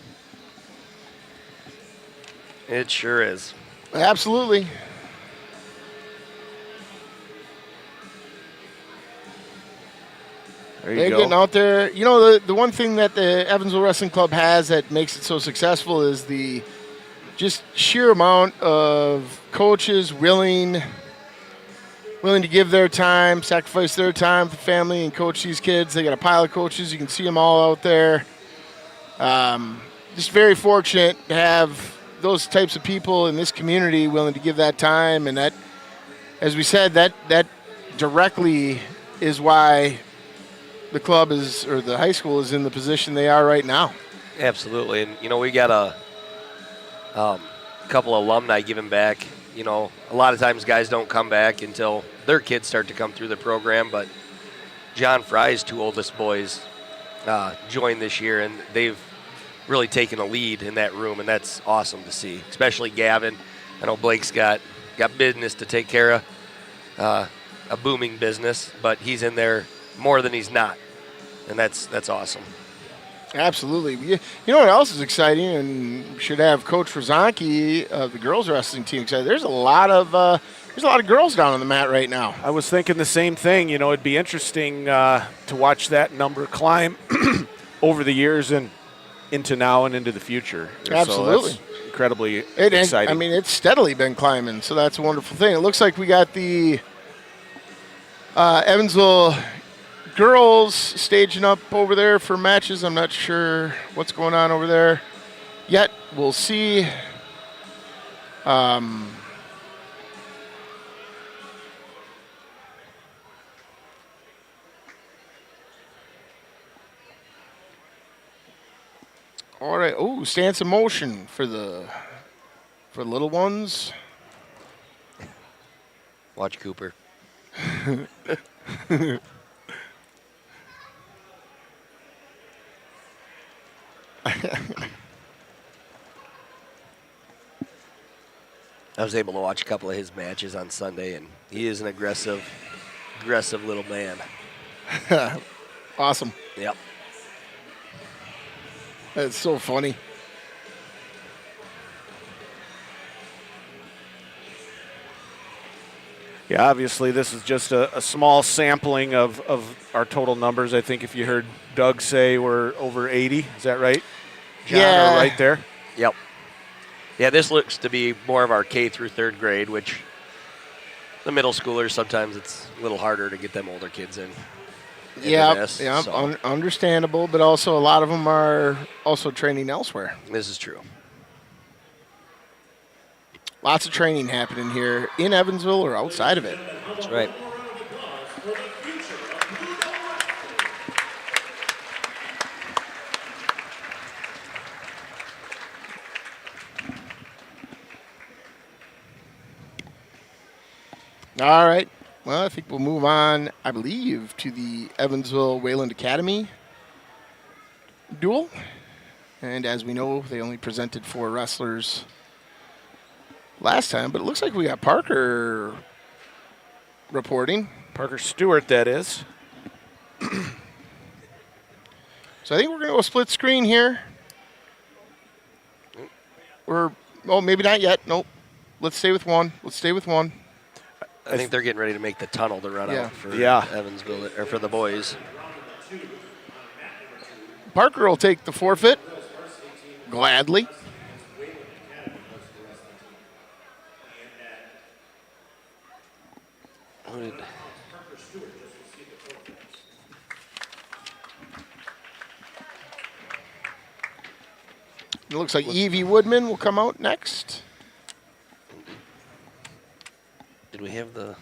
It sure is.
Absolutely.
There you
They're
go.
getting out there. You know, the one thing that the Evansville Wrestling Club has that makes it so successful is the just sheer amount of coaches willing to give their time, sacrifice their time for the family and coach these kids. They got a pile of coaches. You can see them all out there. Just very fortunate to have those types of people in this community willing to give that time. And that, as we said, that directly is why the club is, or the high school is in the position they are right now.
Absolutely. And, you know, we got a couple of alumni giving back. You know, a lot of times guys don't come back until their kids start to come through the program, but John Fry's 2 oldest boys joined this year, and they've really taken a lead in that room, and that's awesome to see, especially Gavin. I know Blake's got business to take care of, a booming business, but he's in there more than he's not, and that's awesome.
Absolutely. You know what else is exciting, and should have Coach Rozanki of the girls wrestling team excited. There's a lot of girls down on the mat right now.
I was thinking the same thing. You know, it'd be interesting to watch that number climb over the years and into now and into the future.
Absolutely.
So that's incredibly
And,
exciting.
I mean, it's steadily been climbing, so that's a wonderful thing. It looks like we got the Evansville girls staging up over there for matches. I'm not sure what's going on over there yet. We'll see. All right. Oh, stance in motion for the little ones.
Watch Cooper. I was able to watch a couple of his matches on Sunday, and he is an aggressive little man.
Awesome.
Yep.
That's so funny.
Yeah, obviously this is just a small sampling of our total numbers. I think if you heard Doug say we're over 80, is that right? John,
Yeah.
right there.
Yep. Yeah, this looks to be more of our K through 3rd grade, which the middle schoolers, sometimes it's a little harder to get them older kids in.
Yeah,
this,
yeah,
so.
understandable, but also a lot of them are also training elsewhere.
This is true.
Lots of training happening here in Evansville or outside of it.
That's right.
All right. Well, I think we'll move on, I believe, to the Evansville Wayland Academy duel. And as we know, they only presented 4 wrestlers last time, but it looks like we got Parker reporting.
Parker Stewart, that is.
So I think we're going to go split screen here. Maybe not yet. Nope. Let's stay with one.
I think they're getting ready to make the tunnel to run
Yeah.
out for
Yeah.
Evansville, or for the boys.
Parker will take the forfeit gladly.
Who did-
It looks like Evie Woodman will come out next.
Did we have the...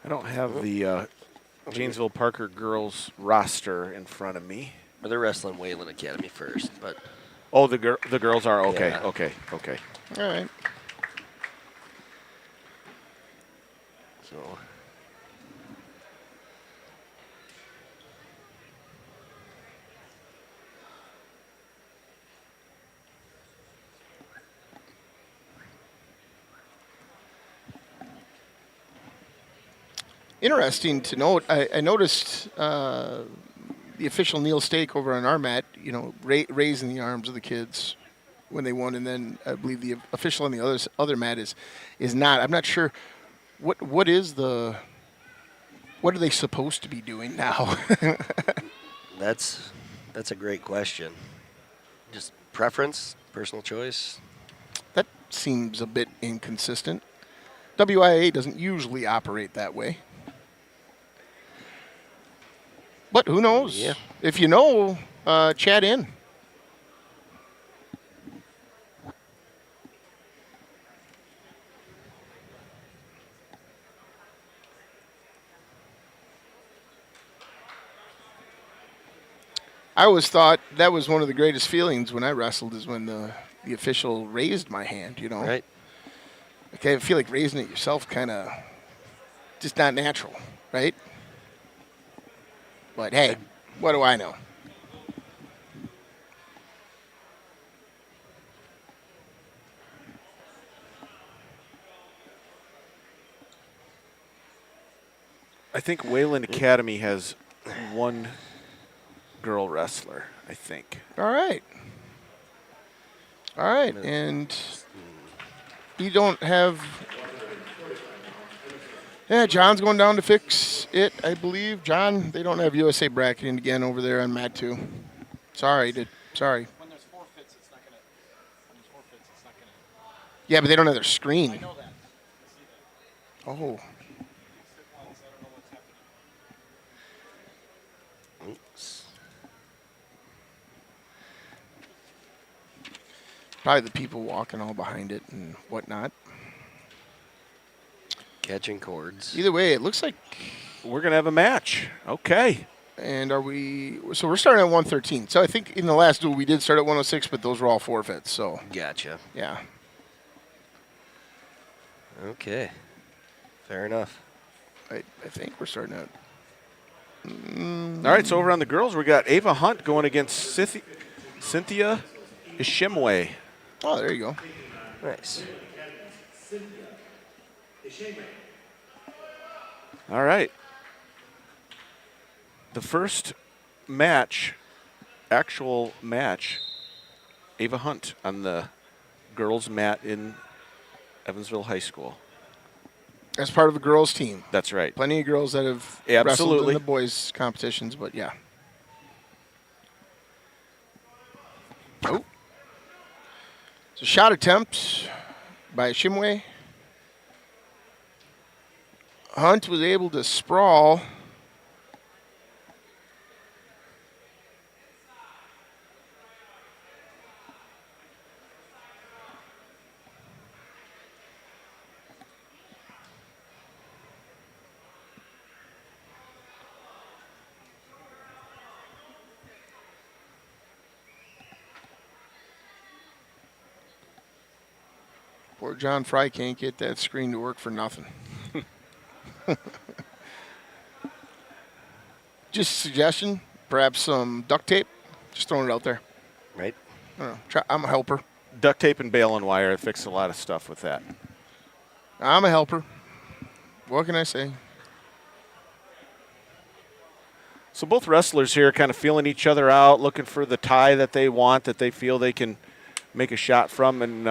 I don't have the Janesville Parker girls roster in front of me.
Or they're wrestling Wayland Academy first, but
Oh, the girls are okay.
Yeah.
Okay.
All right.
so
Interesting to note. I noticed the official Neil Stake over on our mat, raising the arms of the kids when they won, and then I believe the official on the other mat is not. I'm not sure what are they supposed to be doing now?
that's a great question. Just preference, personal choice.
That seems a bit inconsistent. WIA doesn't usually operate that way. But who knows?
Yeah.
If you know, chat in. I always thought that was one of the greatest feelings when I wrestled is when the official raised my hand,
Right.
Okay, I feel like raising it yourself kind of just not natural, right? But hey, what do I know?
I think Wayland Academy has one girl wrestler, I think.
All right. And you don't have. Yeah, John's going down to fix it, I believe. John, they don't have USA bracketing again over there on Mat 2. Sorry.
When there's forfeits, it's not gonna.
Yeah, but they don't have their screen.
I know that. I see that.
Oh.
I don't know what's happening.
Oops.
Probably the people walking all behind it and whatnot.
Catching cords.
Either way, it looks like.
We're going to have a match. Okay.
And are we. So we're starting at 113. So I think in the last duel we did start at 106, but those were all forfeits. So,
Gotcha.
yeah.
Okay. Fair enough.
I think we're starting at.
All right, so over on the girls, we got Ava Hunt going against Cynthia Ishimwe.
Oh, there you go.
Nice.
All right. The first match, actual match, Ava Hunt on the girls' mat in Evansville High School.
As part of a girls' team.
That's right.
Plenty of girls that have wrestled
Absolutely.
in the boys' competitions, but yeah. Oh. It's a shot attempt by Shimwe. Hunt was able to sprawl. Poor John Fry can't get that screen to work for nothing. Just a suggestion, perhaps some duct tape. Just throwing it out there.
Right?
I don't know. I'm a helper.
Duct tape and baling wire fix a lot of stuff with that.
I'm a helper. What can I say?
So both wrestlers here kind of feeling each other out, looking for the tie that they want, that they feel they can make a shot from. And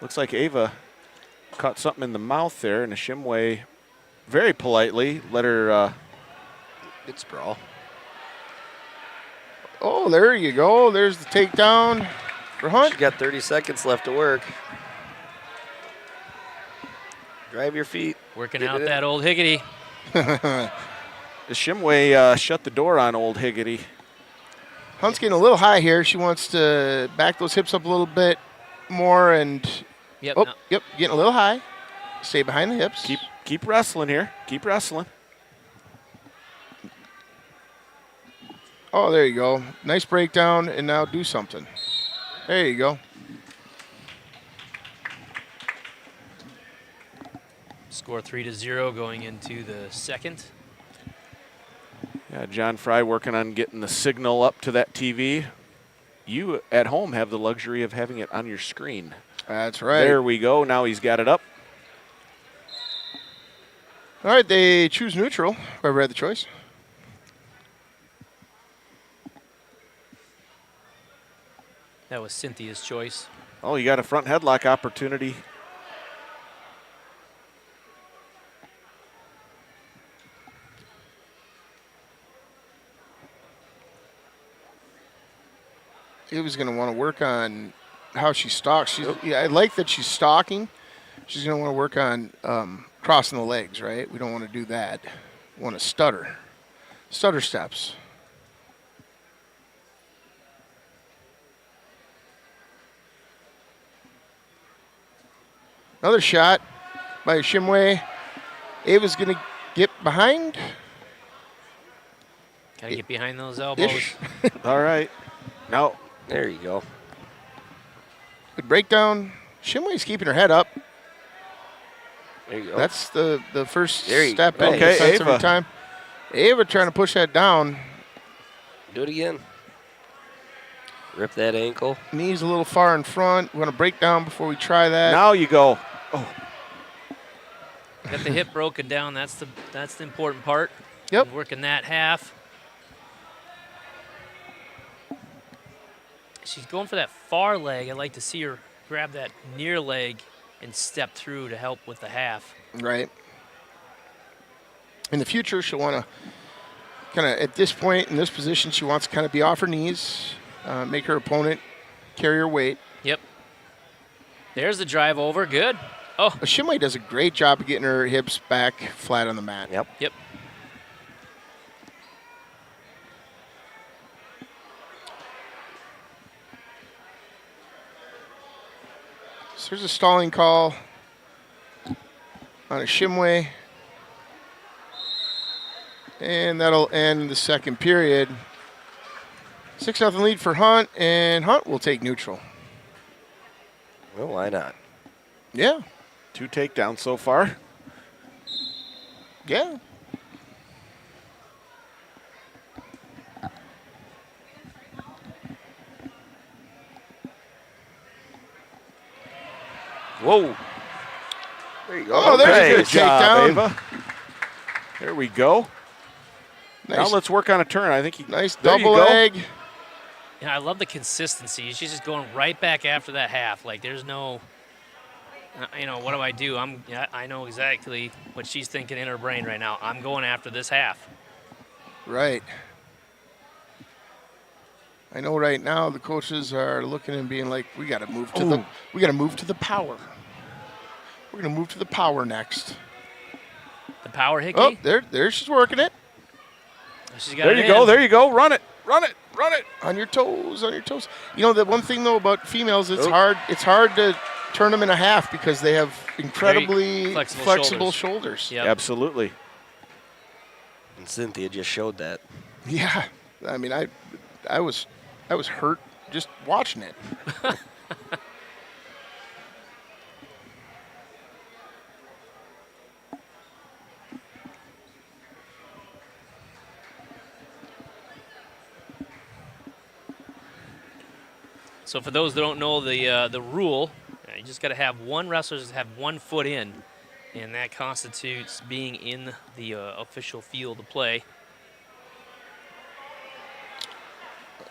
looks like Ava caught something in the mouth there, and Ishimwe very politely let her
Good sprawl.
Oh, there you go. There's the takedown for Hunt.
You got 30 seconds left to work. Drive your feet.
Working
Get
out
it in.
that old higgity.
Ishimwe shut the door on old Higgity.
Hunt's getting a little high here. She wants to back those hips up a little bit more and
Yep.
oh,
no.
yep, getting a little high. Stay behind the hips.
Keep wrestling here. Keep wrestling.
Oh, there you go. Nice breakdown, and now do something. There you go.
Score 3-0 going into the second.
Yeah, John Fry working on getting the signal up to that TV. You at home have the luxury of having it on your screen.
That's right.
There we go. Now he's got it up.
All right, they choose neutral. Whoever had the choice.
That was Cynthia's choice.
Oh, you got a front headlock opportunity.
He was going to want to work on how she stalks. I like that she's stalking. She's going to want to work on crossing the legs, right? We don't want to do that. We want to stutter. Stutter steps. Another shot by Shimway. Ava's going to get behind.
Got to get behind those elbows.
Ish.
All right. Now,
There you go.
Good breakdown. Shimway's keeping her head up.
There you go.
That's the first
There you
step
go.
in
Okay,
defense every
Ava.
time. Ava trying to push that down.
Do it again. Rip that ankle.
Knees a little far in front. We want to break down before we try that.
now you go. Oh,
Got the hip broken down. That's the important part.
Yep.
And working that half. She's going for that far leg. I'd like to see her grab that near leg and step through to help with the half.
Right. In the future, she'll want to kind of, at this point in this position, she wants to kind of be off her knees, make her opponent carry her weight.
Yep. There's the drive over. Good. Oh,
But Shimway does a great job of getting her hips back flat on the mat.
Yep.
yep.
So there's a stalling call on a Shimway. And that'll end the second period. 6-0 lead for Hunt, and Hunt will take neutral.
Well, why not?
Yeah,
2 takedowns so far.
yeah.
Whoa. There you go.
Oh, there's a
Good
good
job,
takedown.
Ava. There we go. Now
Nice,
let's work on a turn. I think he.
nice
There you
double
go.
leg.
Yeah, I love the consistency. She's just going right back after that half. Like there's no, what do I do? I know exactly what she's thinking in her brain right now. I'm going after this half.
Right. I know right now the coaches are looking and being like, we got to move to the power. We're going to move to the power next.
The power hickey.
Oh, there she's working it.
She's got
There
it
you go.
in.
There you go. Run it. Run it. Run it.
On your toes, on your toes. You know, the one thing though about females, it's
Oh.
hard. It's hard to turn them in a half because they have incredibly
flexible
flexible shoulders.
Yep.
Absolutely.
And Cynthia just showed that.
Yeah, I mean, I was hurt just watching it.
So for those that don't know the rule, you just got to have one wrestler have 1 foot in, and that constitutes being in the official field of play.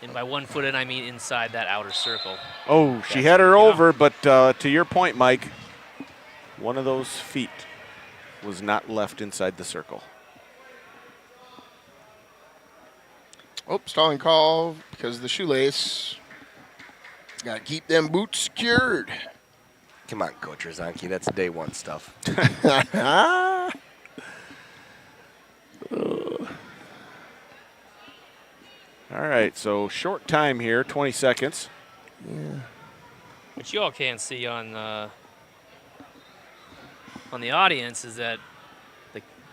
And by 1 foot in, I mean inside that outer circle.
Oh, she
That's
had her
good enough.
over, but to your point, Mike, one of those feet was not left inside the circle.
Oh, stalling call because of the shoelace. Got to keep them boots secured.
Come on, Coach Rozanki. That's day one stuff.
All right, so short time here, 20 seconds.
What you all can't see on the audience is that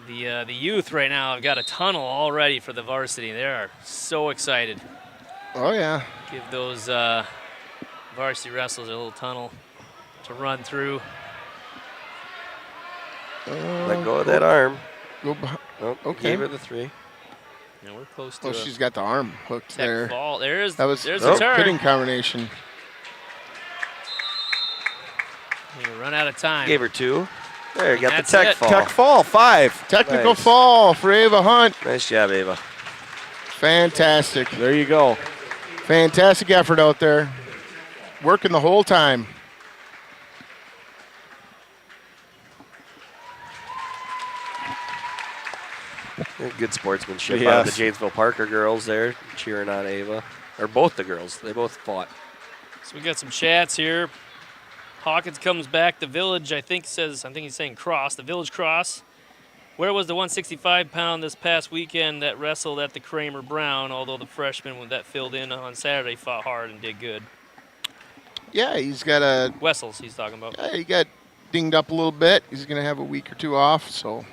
The youth right now have got a tunnel all ready for the varsity. They are so excited.
Oh, yeah.
Give those varsity wrestlers a little tunnel to run through.
Let go of that arm.
Go behind.
Oh,
Okay.
Gave her the 3.
And we're close to
Oh, she's got the arm hooked
tech
there.
fall. There's
That was
the
a
turn.
pitting combination.
We run out of time.
Gave her 2. There, got the
That's
tech
it.
fall.
Tech fall, 5.
Technical
Nice.
fall for Ava Hunt.
Nice job, Ava.
Fantastic.
There you go.
Fantastic effort out there. Working the whole time.
Good sportsmanship out of the
Yes.
Janesville Parker girls there, cheering on Ava. Or both the girls. They both fought.
So we got some chats here. Hawkins comes back. The Village, I think he's saying cross. The Village cross. Where was the 165-pound this past weekend that wrestled at the Kramer Brown? Although the freshman that filled in on Saturday fought hard and did good.
Yeah, he's got a.
Wessels, he's talking about.
Yeah, he got dinged up a little bit. He's going to have a week or 2 off. So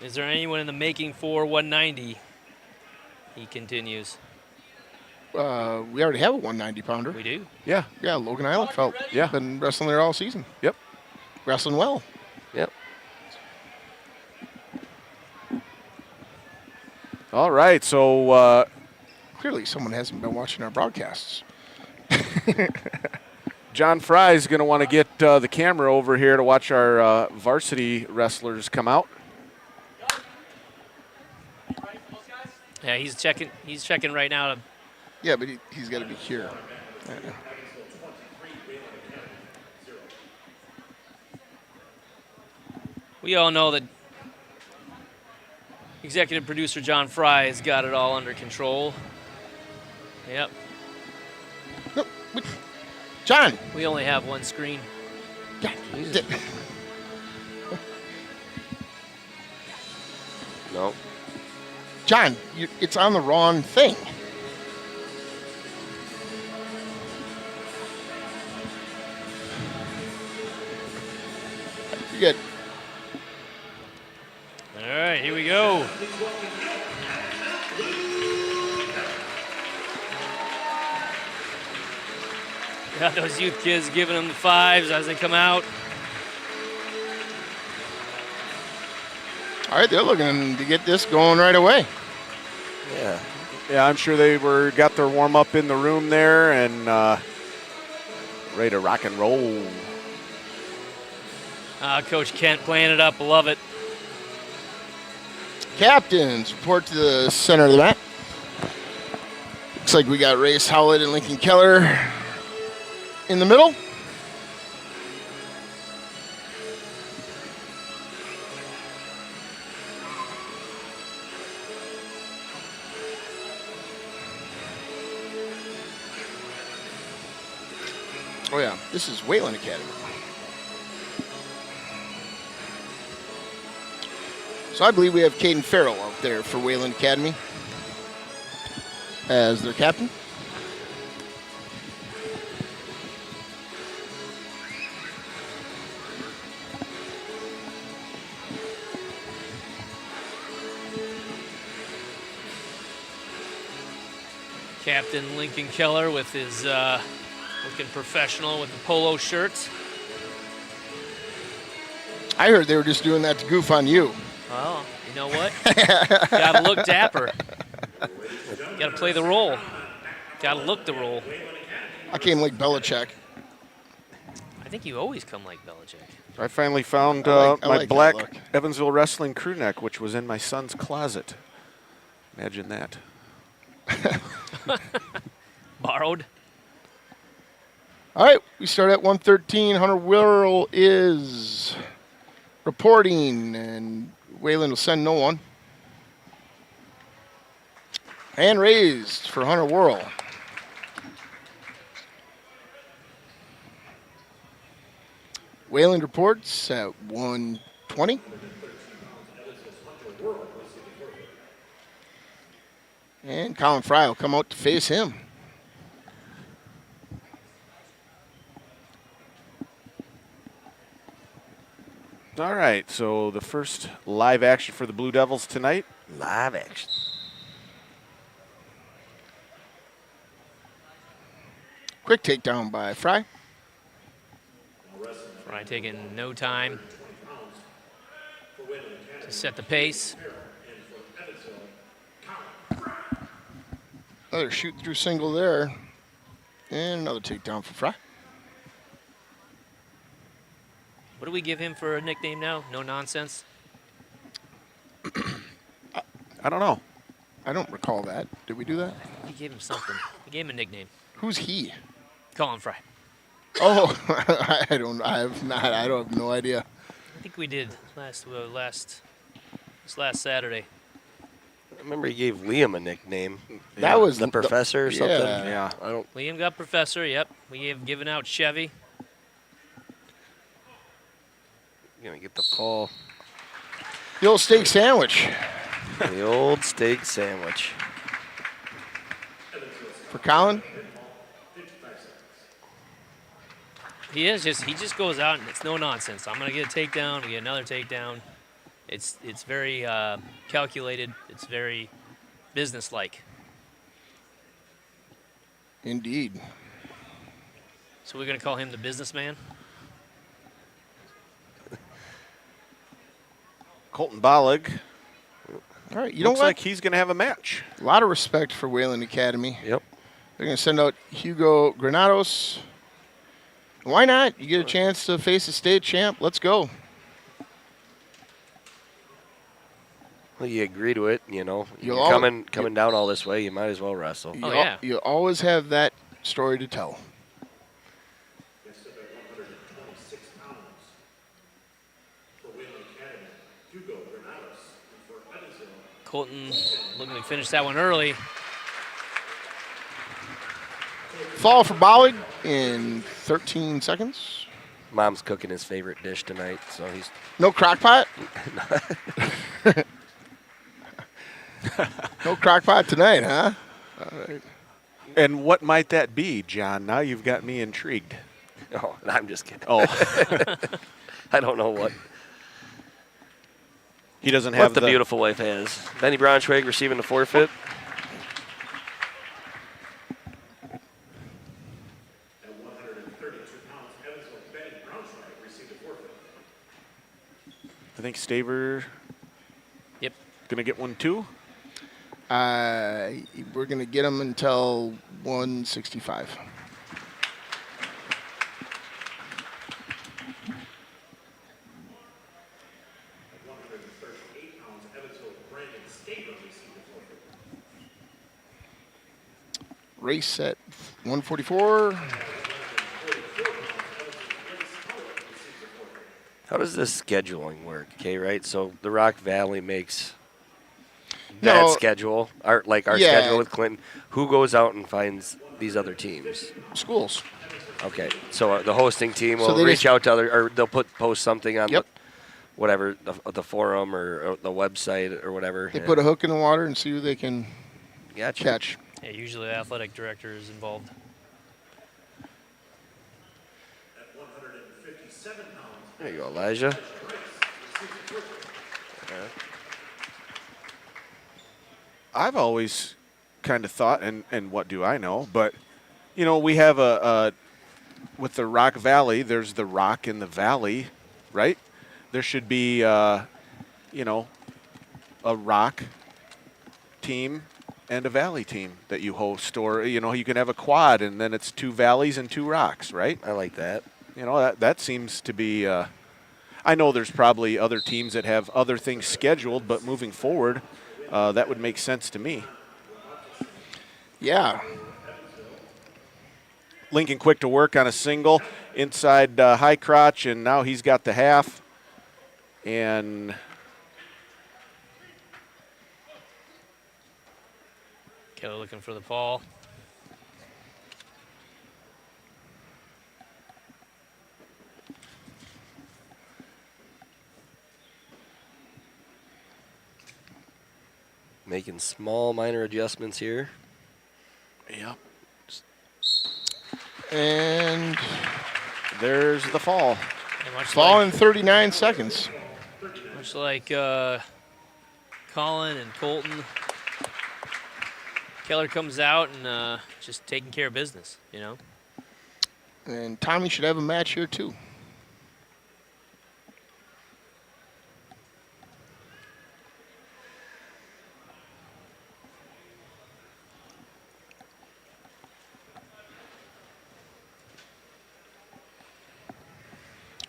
Is there anyone in the making for 190? He continues.
we already have a 190-pounder.
We do.
Yeah.
Yeah, Logan Eilenfeld.
Yeah.
Been wrestling there all season.
Yep.
Wrestling well.
Yep.
All right. So
Clearly, someone hasn't been watching our broadcasts.
John Fry is going to want to get the camera over here to watch our varsity wrestlers come out.
Yeah, he's checking. He's checking right now.
Yeah, but he's got to be here.
We all know that executive producer John Fry has got it all under control. Yep.
No, John.
We only have one screen.
God,
No.
John, it's on the wrong thing. You're good.
All right, here we go. Got those youth kids giving them the 5s as they come out.
All right, they're looking to get this going right away.
Yeah.
Yeah, I'm sure they got their warm up in the room there and ready to rock and roll.
Coach Kent playing it up. Love it.
Captains report to the center of the mat. Looks like we got Race Howlett and Lincoln Keller in the middle. Oh yeah, this is Wayland Academy. So I believe we have Caden Farrell out there for Wayland Academy as their captain.
Captain Lincoln Keller with his looking professional with the polo shirts.
I heard they were just doing that to goof on you.
Well, you know what? Gotta look dapper. Gotta play the role. Gotta look the role.
I came like Belichick.
I think you always come like Belichick.
I finally found
I like
my
that
black
look.
Evansville wrestling crew neck, which was in my son's closet. Imagine that.
Borrowed.
All right, we start at 113. Hunter Wirral is reporting, and Wayland will send no one. Hand raised for Hunter Wirral. Wayland reports at 120. And Colin Fry will come out to face him.
All right, so the first live action for the Blue Devils tonight.
Live action.
Quick takedown by Fry.
Fry taking no time to set the pace.
Another shoot through single there. And another takedown for Fry.
What do we give him for a nickname now? No nonsense?
I don't know.
I don't recall that. Did we do that?
He gave him something. He gave him a nickname.
Who's he?
Colin Fry.
Oh, I don't have no idea.
I think we did last Saturday.
I remember he gave Liam a nickname.
That was
the professor or something.
yeah.
I don't.
Liam got Professor, yep. We have given out Chevy.
Gonna get the call.
The old steak sandwich
The old steak sandwich.
for Colin.
He just goes out and it's no nonsense. I'm gonna get a takedown, we get another takedown. It's very calculated. It's very businesslike.
Indeed.
So we're gonna call him the businessman.
Colton Bollig.
All right, you know
Looks
what?
like he's going to have a match.
A lot of respect for Wayland Academy.
Yep.
They're going to send out Hugo Granados. Why not? You get a chance to face a state champ. Let's go.
Well, you agree to it, you know.
You'll
You're
al-
coming down all this way. You might as well wrestle.
Oh, yeah.
You always have that story to tell.
Gets up at 126 pounds for Wayland Academy, Hugo Granados. And for Evansville,
Colton looking to finish that one early.
Fall for Bollig in 13 seconds.
Mom's cooking his favorite dish tonight, so he's
No crock pot? No crock pot tonight, huh? All right.
And what might that be, John? Now you've got me intrigued.
Oh, I'm just kidding.
Oh,
I don't know what
he doesn't have
the beautiful wife has. Benny Braunschweig receiving the forfeit.
at 132 pounds, Evansville Benny Braunschweig received a forfeit.
I think Staver
Yep.
going to get one too.
We're going to get him until 165.
At 138 pounds, Evansville Brandon Staver received a forfeit.
Race at 144.
How does this scheduling work? Okay, right? So the Rock Valley makes
No.
that schedule, our
Yeah.
schedule with Clinton. Who goes out and finds these other teams?
Schools.
Okay, so the hosting team
So
will
they
reach
just-
out to other, or they'll post something on
Yep.
the forum or the website or whatever.
They
and-
put a hook in the water and see who they can
Gotcha.
catch.
Yeah, usually the athletic director is involved.
At 157 pounds,
There you go, Elijah.
I've always kind of thought, and what do I know? But you know, we have with the Rock Valley. There's the Rock in the Valley, right? There should be, you know, a Rock team and a Valley team that you host, or you know, you can have a quad, and then it's 2 valleys and 2 rocks, right?
I like that.
You know, that seems to be. I know there's probably other teams that have other things scheduled, but moving forward, that would make sense to me.
Yeah.
Lincoln quick to work on a single inside high crotch, and now he's got the half. And
Kelly looking for the fall.
Making small minor adjustments here.
yep,
And
there's the fall.
And much
Falling 39 seconds.
Much like Colin and Colton, Keller comes out and just taking care of business, you know.
And Tommy should have a match here, too.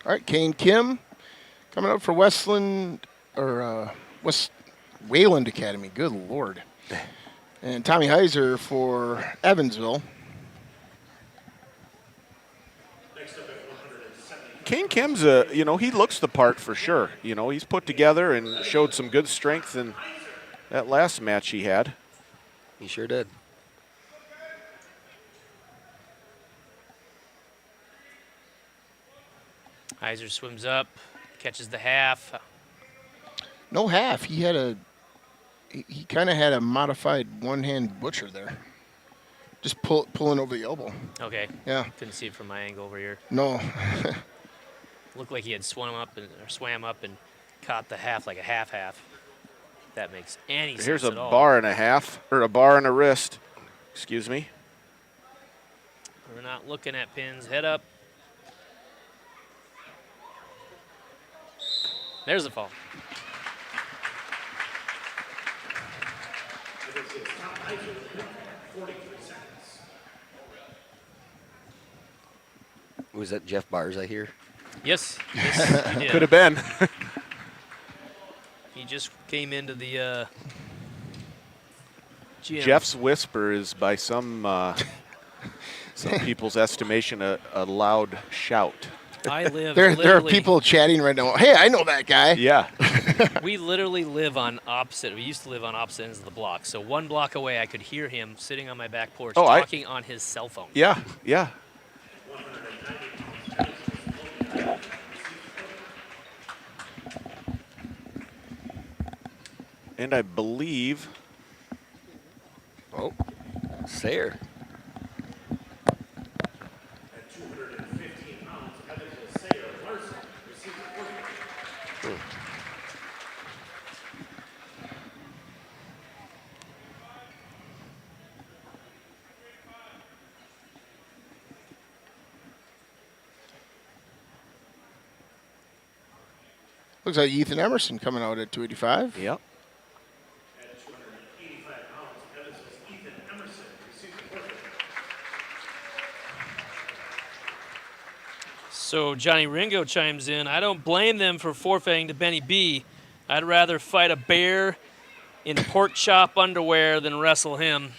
All right, Kane Kim coming up for Westland or West Wayland Academy. Good Lord. And Tommy Heiser for Evansville.
Kane Kim's he looks the part for sure. He's put together and showed some good strength in that last match he had.
He sure did.
Heiser swims up, catches the half.
No half. He kind of had a modified one-hand butcher there. Just pulling over the elbow.
Okay.
Yeah.
Couldn't see it from my angle over here.
No.
Looked like he had swam up and caught the half like a half-half. If that makes any sense
Here's a
at all.
bar and a half, or a bar and a wrist. Excuse me.
We're not looking at pins. Head up. There's the fall.
Was that Jeff Bars I hear?
Yes, he did.
Could have been.
He just came into the gym.
Jeff's whisper is by some people's estimation a loud shout.
I live
There are
literally-
people chatting right now. Hey, I know that guy.
Yeah.
We literally live on opposite. We used to live on opposite ends of the block. So 1 block away, I could hear him sitting on my back porch talking on his cell phone.
Yeah. Yeah. And I believe
Oh, Sayer.
At 215 pounds, Evansville Sayer Larson receives a point.
Looks like Ethan Emerson coming out at 285.
Yep.
At 285 pounds, Evansville's Ethan Emerson receives a point.
So Johnny Ringo chimes in. I don't blame them for forfeiting to Benny B. I'd rather fight a bear in pork chop underwear than wrestle him.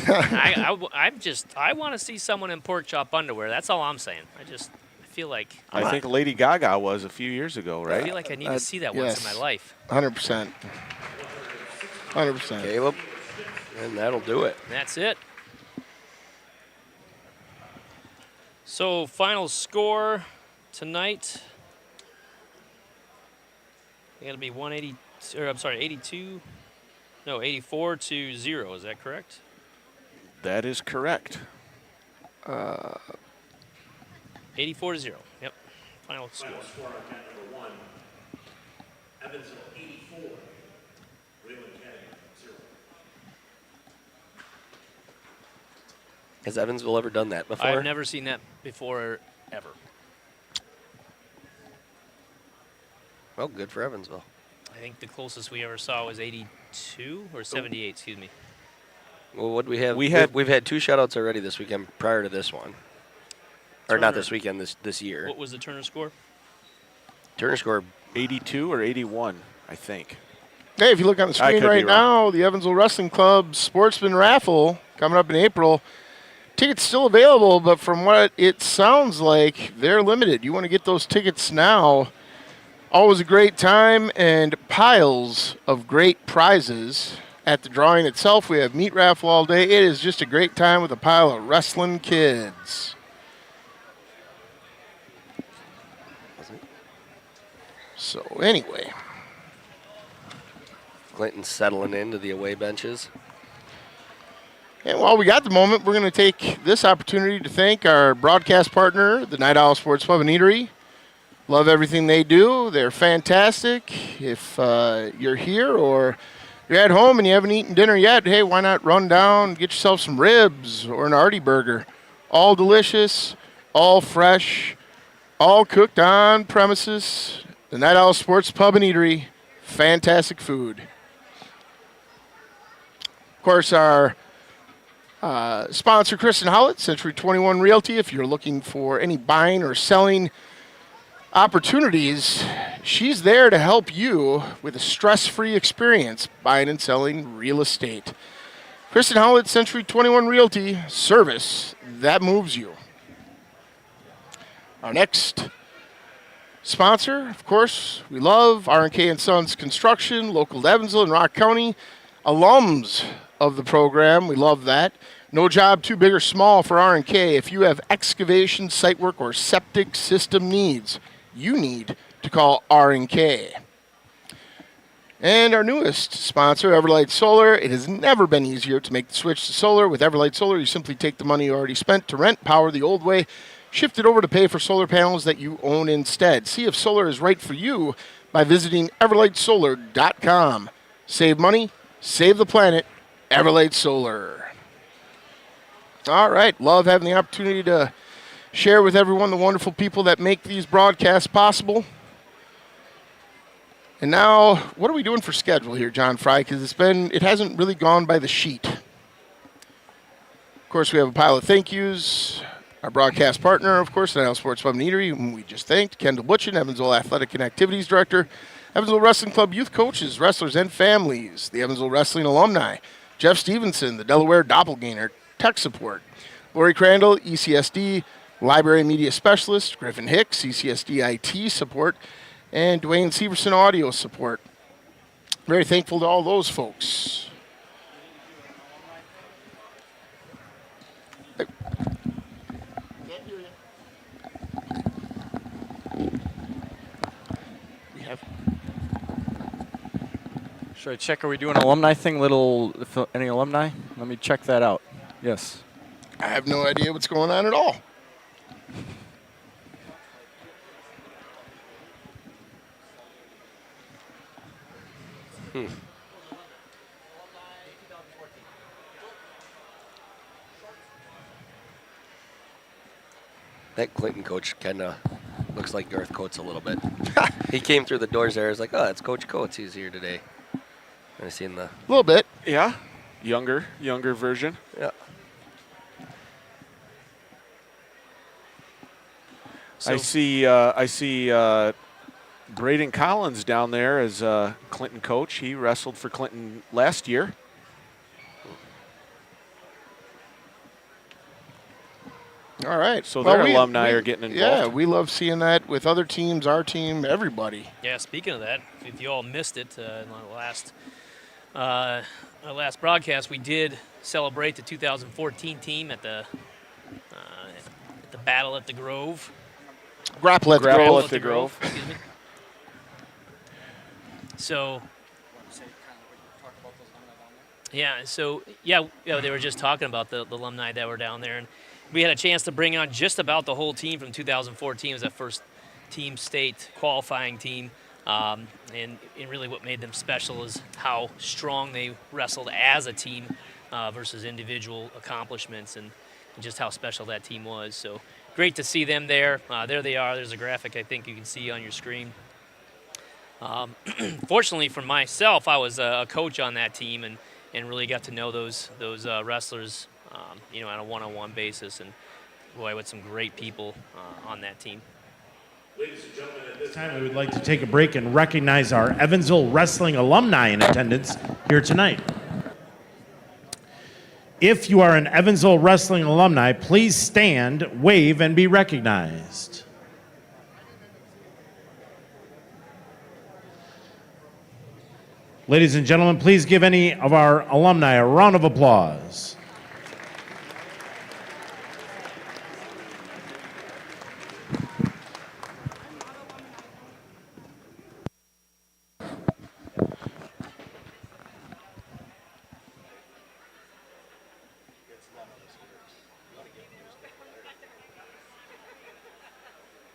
I want to see someone in pork chop underwear. That's all I'm saying. I feel like
I think Lady Gaga was a few years ago,
I
right?
feel like I need to see that once in
yes.
my life.
100%. 100%.
Caleb. And that'll do it.
And that's it. So final score tonight. It's going to be 84 to 0. Is that correct?
That is correct.
84 to 0. Yep. Final score.
Final score on mat number 1. Evansville 84, Wayland Academy 0.
Has Evansville ever done that before?
I've never seen that before, ever.
Well, good for Evansville.
I think the closest we ever saw was 82 or 78, excuse me.
Well, what do we have?
We've
had 2 shutouts already this weekend prior to this one. Or not
Turner.
this weekend, this year.
What was the Turner score?
Turner scored
82 or 81, I think.
Hey, if you look on the
I
screen
could be
right
wrong.
now, the Evansville Wrestling Club Sportsman Raffle coming up in April. Tickets still available, but from what it sounds like, they're limited. You want to get those tickets now. Always a great time and piles of great prizes. At the drawing itself, we have meat raffle all day. It is just a great time with a pile of wrestling kids. So anyway,
Clinton settling into the away benches.
And while we got the moment, we're going to take this opportunity to thank our broadcast partner, the Night Owl Sports Pub and Eatery. Love everything they do. They're fantastic. If you're here or you're at home and you haven't eaten dinner yet, hey, why not run down, get yourself some ribs or an Artie burger. All delicious, all fresh, all cooked on premises. The Night Owl Sports Pub and Eatery, fantastic food. Of course, our sponsor, Kristen Howlett, Century 21 Realty. If you're looking for any buying or selling opportunities, she's there to help you with a stress-free experience buying and selling real estate. Kristen Howlett, Century 21 Realty, service that moves you. Our next sponsor, of course, we love R&K and Sons Construction, local to Evansville and Rock County. Alums of the program, we love that. No job too big or small for R&K. If you have excavation, site work, or septic system needs, you need to call R&K. And our newest sponsor, Everlight Solar. It has never been easier to make the switch to solar. With Everlight Solar, you simply take the money you already spent to rent power the old way, shift it over to pay for solar panels that you own instead. See if solar is right for you by visiting everlightsolar.com. Save money, save the planet, Everlight Solar. All right, love having the opportunity to share with everyone the wonderful people that make these broadcasts possible. And now, what are we doing for schedule here, John Fry? Because it hasn't really gone by the sheet. Of course, we have a pile of thank yous. Our broadcast partner, of course, the Night Owl Sports Pub and Eatery, whom we just thanked, Kendall Butchin, Evansville Athletic and Activities Director, Evansville Wrestling Club youth coaches, wrestlers, and families, the Evansville Wrestling alumni, Jeff Stevenson, the Delaware Doppelganger, tech support, Lori Crandall, ECSD, Library Media Specialist, Griffin Hicks, ECSD IT support, and Dwayne Severson audio support. Very thankful to all those folks. We have.
Should I check? Are we doing an alumni thing? Any alumni? Let me check that out. Yes.
I have no idea what's going on at all.
That Clinton coach kind of looks like Garth Coates a little bit. He came through the doors there. I was like, oh, that's Coach Coates. He's here today. And I seen the.
A little bit.
Yeah, younger version.
Yeah.
I see Braden Collins down there as Clinton coach. He wrestled for Clinton last year.
All right.
So their alumni are getting involved.
Yeah, we love seeing that with other teams, our team, everybody.
Yeah, speaking of that, if you all missed it in our last broadcast, we did celebrate the 2014 team at the Battle at the Grove.
Grapple at the Grove.
Excuse me. So, they were just talking about the alumni that were down there, and we had a chance to bring on just about the whole team from 2014. It was that first team state qualifying team, and really what made them special is how strong they wrestled as a team versus individual accomplishments, and just how special that team was. So great to see them there. There they are. There's a graphic I think you can see on your screen. Fortunately for myself, I was a coach on that team and really got to know those wrestlers, on a one-on-one basis, and boy, with some great people on that team.
Ladies and gentlemen, at this
Time we would like to take a break and recognize our Evansville Wrestling alumni in attendance here tonight. If you are an Evansville Wrestling alumni, please stand, wave, and be recognized. Ladies and gentlemen, please give any of our alumni a round of applause.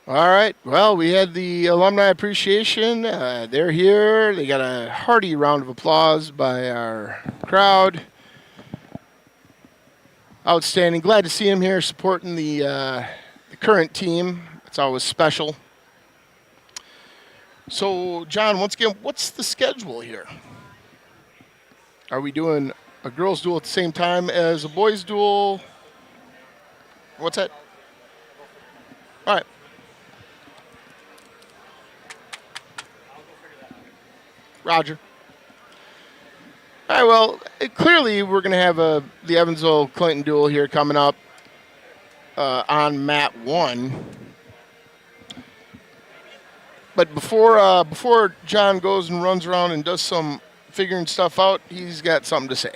All right. Well, we had the alumni appreciation. They're here. They got a hearty round of applause by our crowd. Outstanding. Glad to see him here supporting the current team. It's always special. So, John, once again, what's the schedule here? Are we doing a girls' duel at the same time as a boys' duel? What's that? All right. Roger. All right, well, clearly we're going to have the Evansville-Clinton duel here coming up on mat 1. But before John goes and runs around and does some figuring stuff out, he's got something to say.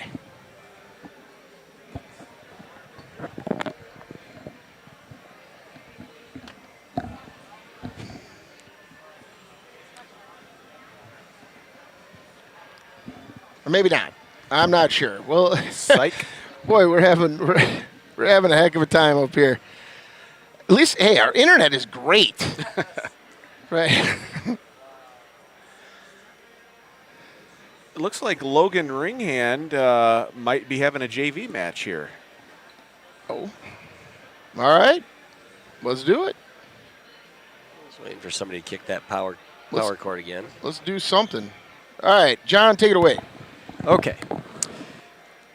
Or maybe not. I'm not sure. Well,
Psych.
boy, we're having a heck of a time up here. At least, hey, our internet is great. Right.
It looks like Logan Ringhand might be having a JV match here.
Oh. All right. Let's do it.
Just waiting for somebody to kick that power cord again.
Let's do something. All right, John, take it away.
Okay.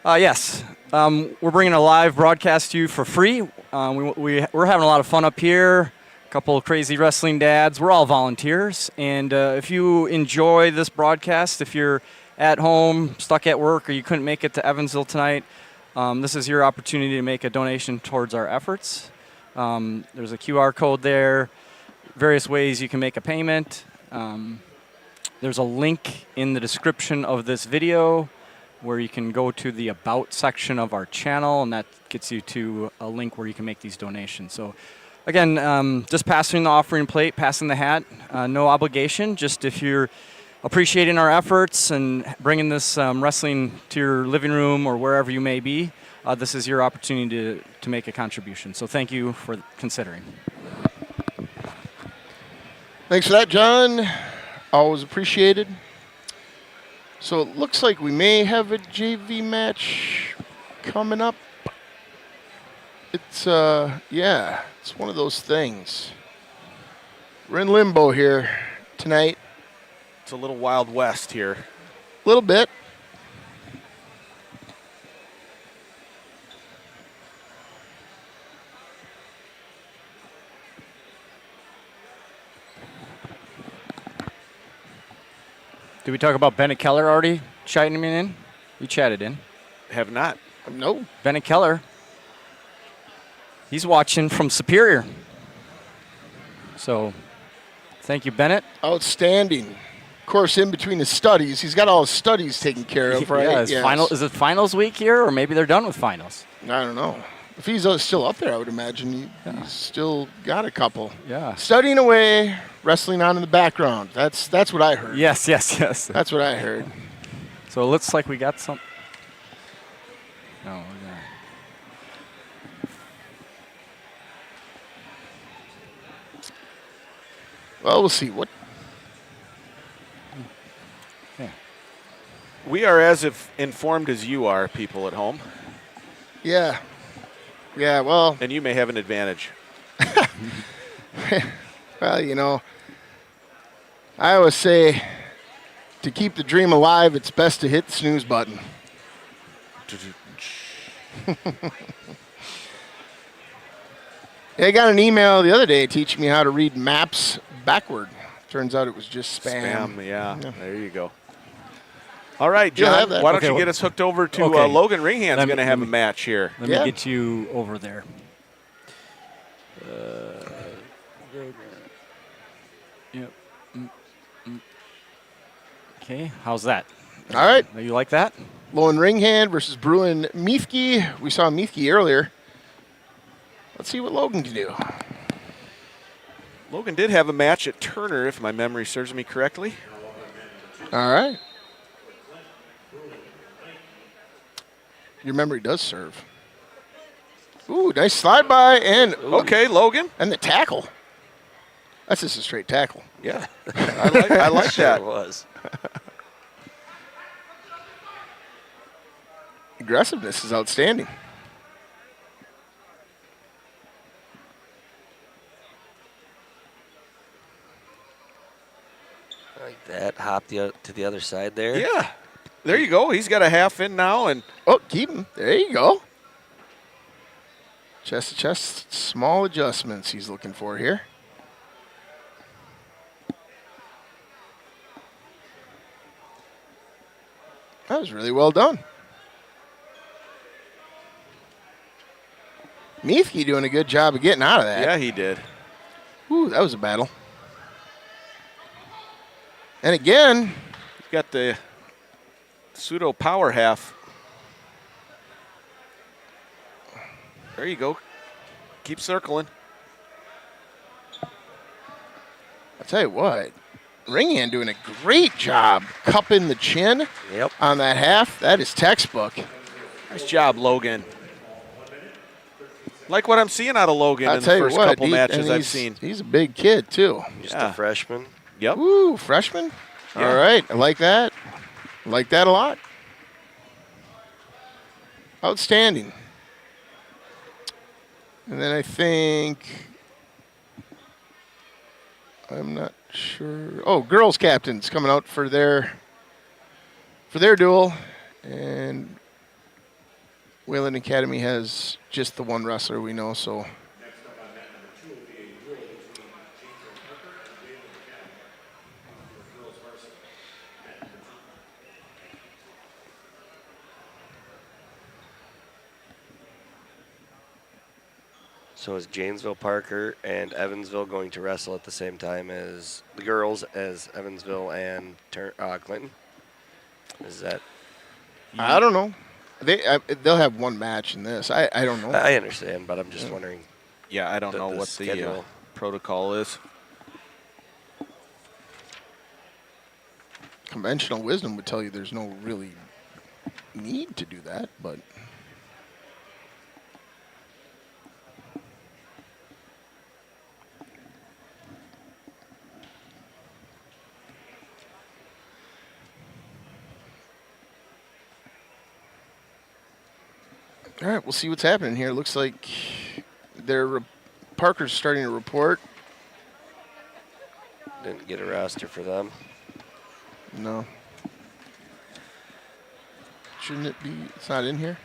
Yes. We're bringing a live broadcast to you for free. We're having a lot of fun up here. A couple of crazy wrestling dads. We're all volunteers. And if you enjoy this broadcast, if you're at home, stuck at work, or you couldn't make it to Evansville tonight, this is your opportunity to make a donation towards our efforts. There's a QR code there, various ways you can make a payment. There's a link in the description of this video where you can go to the About section of our channel, and that gets you to a link where you can make these donations. So, again, just passing the offering plate, passing the hat, no obligation. Just if you're appreciating our efforts and bringing this wrestling to your living room or wherever you may be, this is your opportunity to make a contribution. So thank you for considering.
Thanks for that, John. Always appreciated. So it looks like we may have a JV match coming up. It's, yeah, it's one of those things. We're in limbo here tonight.
It's a little Wild West here.
A little bit.
Did we talk about Bennett Keller already chatting me in? You chatted in.
Have not.
No.
Bennett Keller. He's watching from Superior. So, thank you, Bennett.
Outstanding. Of course, in between his studies, he's got all his studies taken care of, right?
Yeah,
Yes.
is it finals week here, or maybe they're done with finals?
I don't know. If he's still up there, I would imagine he's still got a couple.
Yeah.
Studying away, wrestling on in the background. That's what I heard.
Yes.
That's what I heard.
So it looks like we got some. No, we're gonna.
Well, we'll see. What?
Yeah.
We are as informed as you are, people at home,
Yeah. Yeah, well,
and you may have an advantage.
well, you know, I always say to keep the dream alive, it's best to hit the snooze button. I got an email the other day teaching me how to read maps backward. Turns out it was just spam.
Yeah. There you go. All right,
You'll have
John,
that.
why don't
Okay,
you get us hooked over to
okay.
Logan Ringhand's
Let me-
going to have
let
a
me-
match here.
Let
Yeah.
me get you over there. Yep. Okay, how's that?
All right.
You like that?
Lowen Ringhand versus Bruin Miefke. We saw Miefke earlier. Let's see what Logan can do.
Logan did have a match at Turner, if my memory serves me correctly.
All right. Your memory does serve. Ooh, nice slide by and
Okay, Logan.
and the tackle. That's just a straight tackle.
Yeah, I like
Sure
that.
it was.
Aggressiveness is outstanding.
Like that. Hop to the other side there.
Yeah, there you go. He's got a half in now, and
Oh, keep him. There you go. Chest to chest, small adjustments he's looking for here. That was really well done. Meethke doing a good job of getting out of that.
yeah, he did.
Ooh, that was a battle. And again,
He's got the pseudo power half. There you go. Keep circling.
I'll tell you what, Ringhand doing a great job cupping the chin
Yep.
on that half. That is textbook.
Nice job, Logan. Like what I'm seeing out of Logan
I'll
in the
tell you
first
what,
couple matches
and
I've
he's-
seen.
He's a big kid, too.
Just
Yeah.
a freshman.
Yep.
Ooh, freshman?
Yeah.
All right, I like that. I like that a lot. Outstanding. And then I think, I'm not sure. Oh, girls captains coming out for their duel, and Wayland Academy has just the one wrestler we know. So
So is Janesville Parker and Evansville going to wrestle at the same time as the girls, as Evansville and Clinton? Is that?
I don't know. They'll have one match in this. I don't know.
I understand, but I'm just wondering.
Yeah, I don't know
the
what the
schedule.
protocol is.
Conventional wisdom would tell you there's no really need to do that, but all right, we'll see what's happening here. Looks like Parker's starting to report.
Didn't get a roster for them.
No. Shouldn't it be? It's not in here?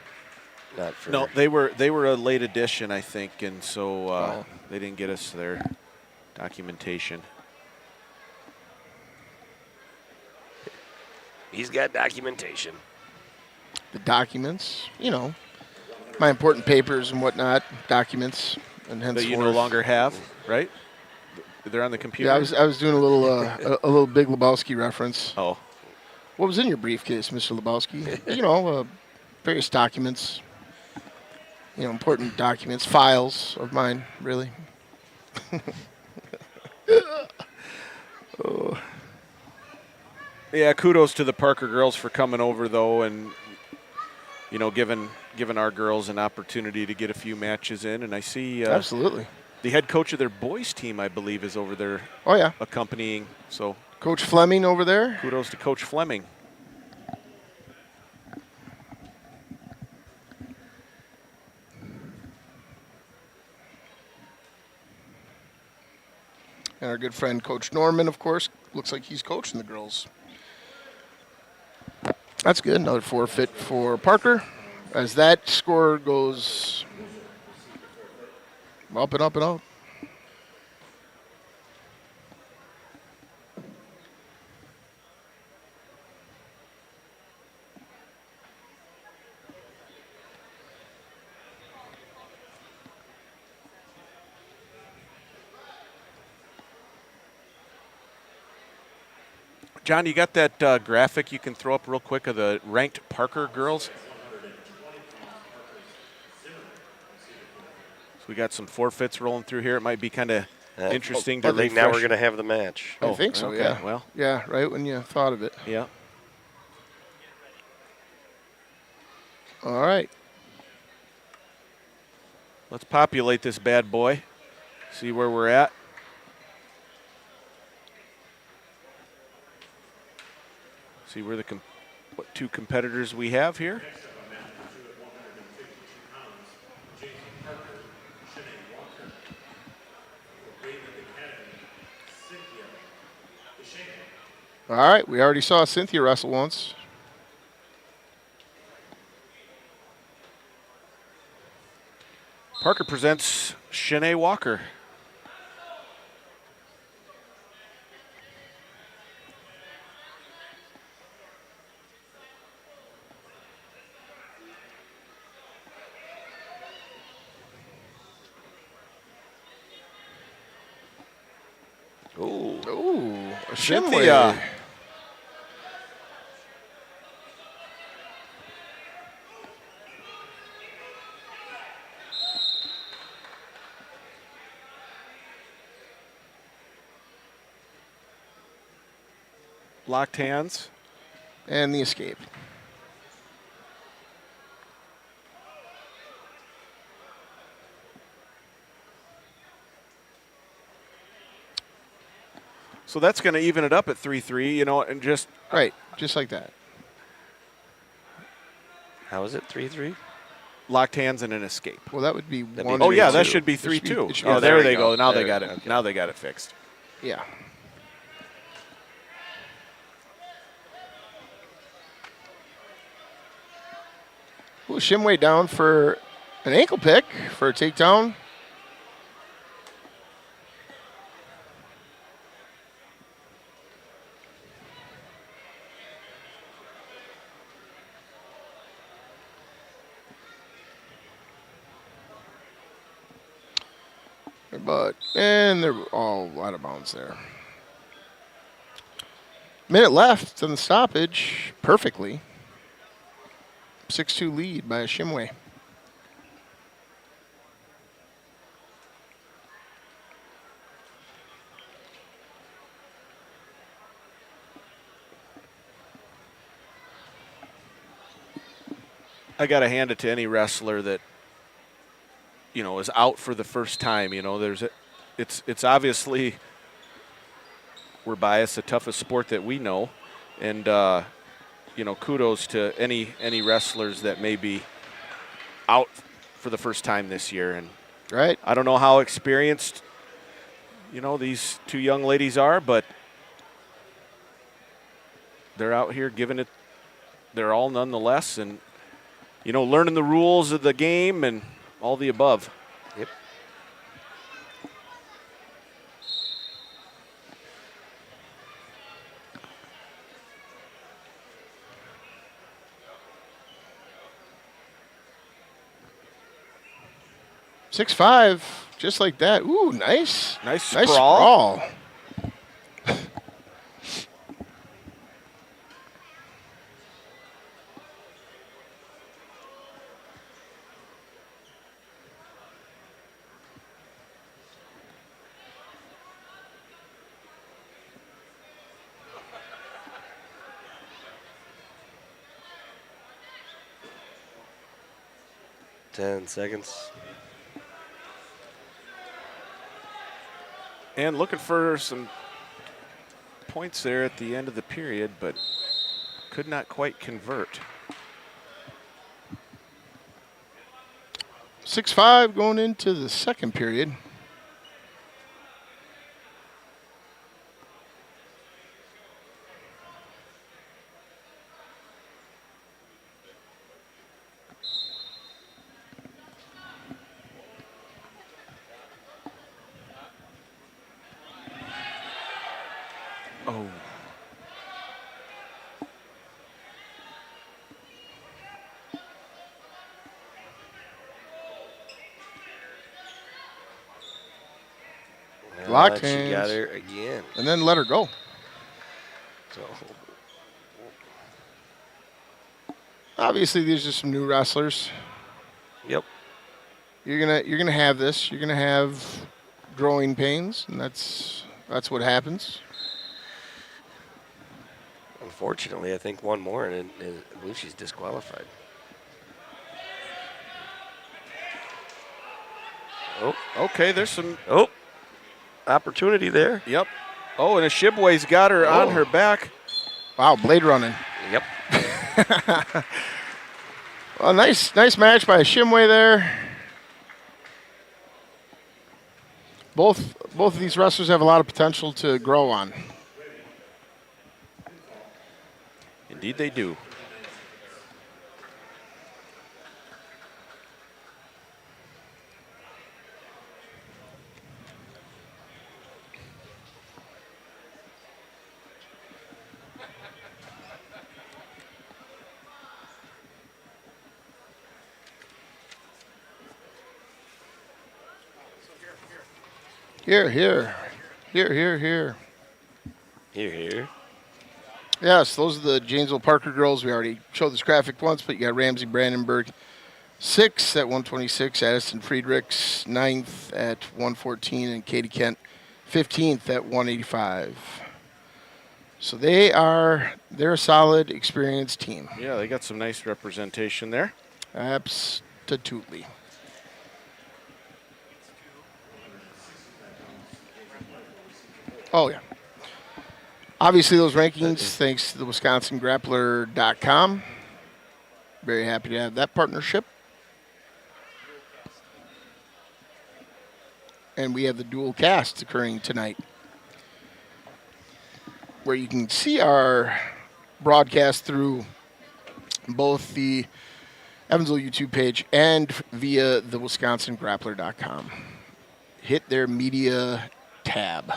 Not for.
No, they were a late addition, I think, and so
Oh.
they didn't get us their documentation.
He's got documentation.
The documents, my important papers and whatnot, documents, and henceforth.
That you no longer have, right? They're on the computer.
Yeah, I was doing a little Big Lebowski reference.
Oh,
What was in your briefcase, Mr. Lebowski? Various documents. Important documents, files of mine, really.
yeah. Kudos to the Parker girls for coming over, though, and giving our girls an opportunity to get a few matches in. And I see
Absolutely.
the head coach of their boys team, I believe, is over there
Oh, yeah.
accompanying. So
Coach Fleming over there.
kudos to Coach Fleming.
And our good friend Coach Norman, of course, looks like he's coaching the girls. That's good. Another forfeit for Parker as that score goes up and up and up.
John, you got that graphic you can throw up real quick of the ranked Parker girls? So we got some forfeits rolling through here. It might be kind of interesting to
I think
refresh.
now we're going to have the match.
I think so,
okay.
yeah.
Well,
Yeah, right when you thought of it.
yeah.
All right.
Let's populate this bad boy. See where we're at. See where what two competitors we have here.
Next up on mat number 2 at 152 pounds, Jason Parker, Shanae Walker. For Wayland Academy, Cynthia DeShaney.
All right, we already saw Cynthia wrestle once.
Parker presents Shanae Walker.
Ooh, a
Cynthia.
Shimway.
Locked hands.
And the escape.
So that's going to even it up at 3-3, you know, and just
Right, just like that.
How is it? 3-3.
locked hands and an escape.
Well, that would be
That'd be
one.
Oh, yeah,
3-2.
that should be
It should be-
3-2.
it should be-
Oh,
Oh,
there
there
they
we
go.
go.
Now they
There,
got it.
okay.
Now they got it fixed.
Yeah. Ooh, Shimway down for an ankle pick for a takedown. And they're all out of bounds there. Minute left on the stoppage. Perfectly. 6-2 lead by Shimway.
I got to hand it to any wrestler that, you know, is out for the first time. You know, it's obviously, we're biased, the toughest sport that we know, and you know, kudos to any wrestlers that may be out for the first time this year. And
Right.
I don't know how experienced, you know, these two young ladies are, but they're out here giving it their all nonetheless, and you know, learning the rules of the game and all the above.
Yep.
Six five, just like that. Ooh, nice.
Nice
Nice
sprawl.
sprawl.
Ten seconds.
And looking for some points there at the end of the period, but could not quite convert.
6-5 going into the second period.
Oh.
Locked
She got
hands.
her again.
And then let her go.
So
Obviously, these are some new wrestlers.
yep.
You're gonna have this. You're gonna have growing pains, and that's what happens.
Unfortunately, I think one more, and I believe she's disqualified. Oh,
Okay, there's some.
oh, opportunity there.
Yep. Oh, and a Shibway's got her on
Oh.
her back.
Wow, blade running.
Yep.
Well, nice match by Shimway there. Both of these wrestlers have a lot of potential to grow on.
Indeed they do.
Here.
Here, here.
Yes, those are the Janesville Parker girls. We already showed this graphic once, but you got Ramsey Brandenburg 6th at 126, Addison Friedrichs 9th at 114, and Katie Kent 15th at 185. So they're a solid, experienced team.
Yeah, they got some nice representation there.
Absolutely. Oh, yeah. Obviously, those rankings, thanks to the WisconsinGrappler.com. Very happy to have that partnership. And we have the dual cast occurring tonight, where you can see our broadcast through both the Evansville YouTube page and via the WisconsinGrappler.com. Hit their media tab.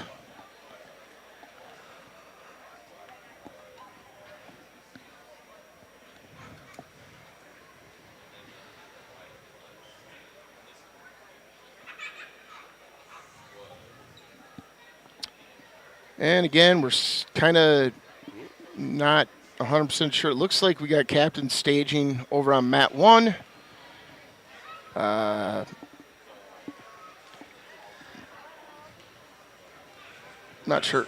And again, we're kind of not 100% sure. It looks like we got captain staging over on mat 1. Not sure.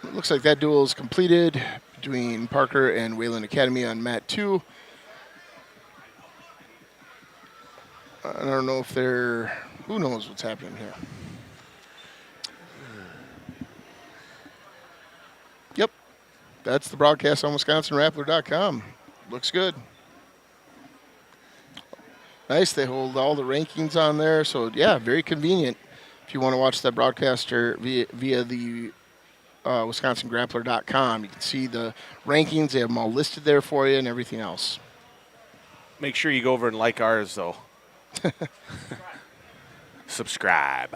It looks like that duel is completed between Parker and Wayland Academy on mat 2. I don't know if they're... Who knows what's happening here? Yep. That's the broadcast on WisconsinRappler.com. Looks good. Nice. They hold all the rankings on there. So, yeah, very convenient if you want to watch that broadcast via the WisconsinGrappler.com. You can see the rankings. They have them all listed there for you and everything else.
Make sure you go over and like ours, though. Subscribe.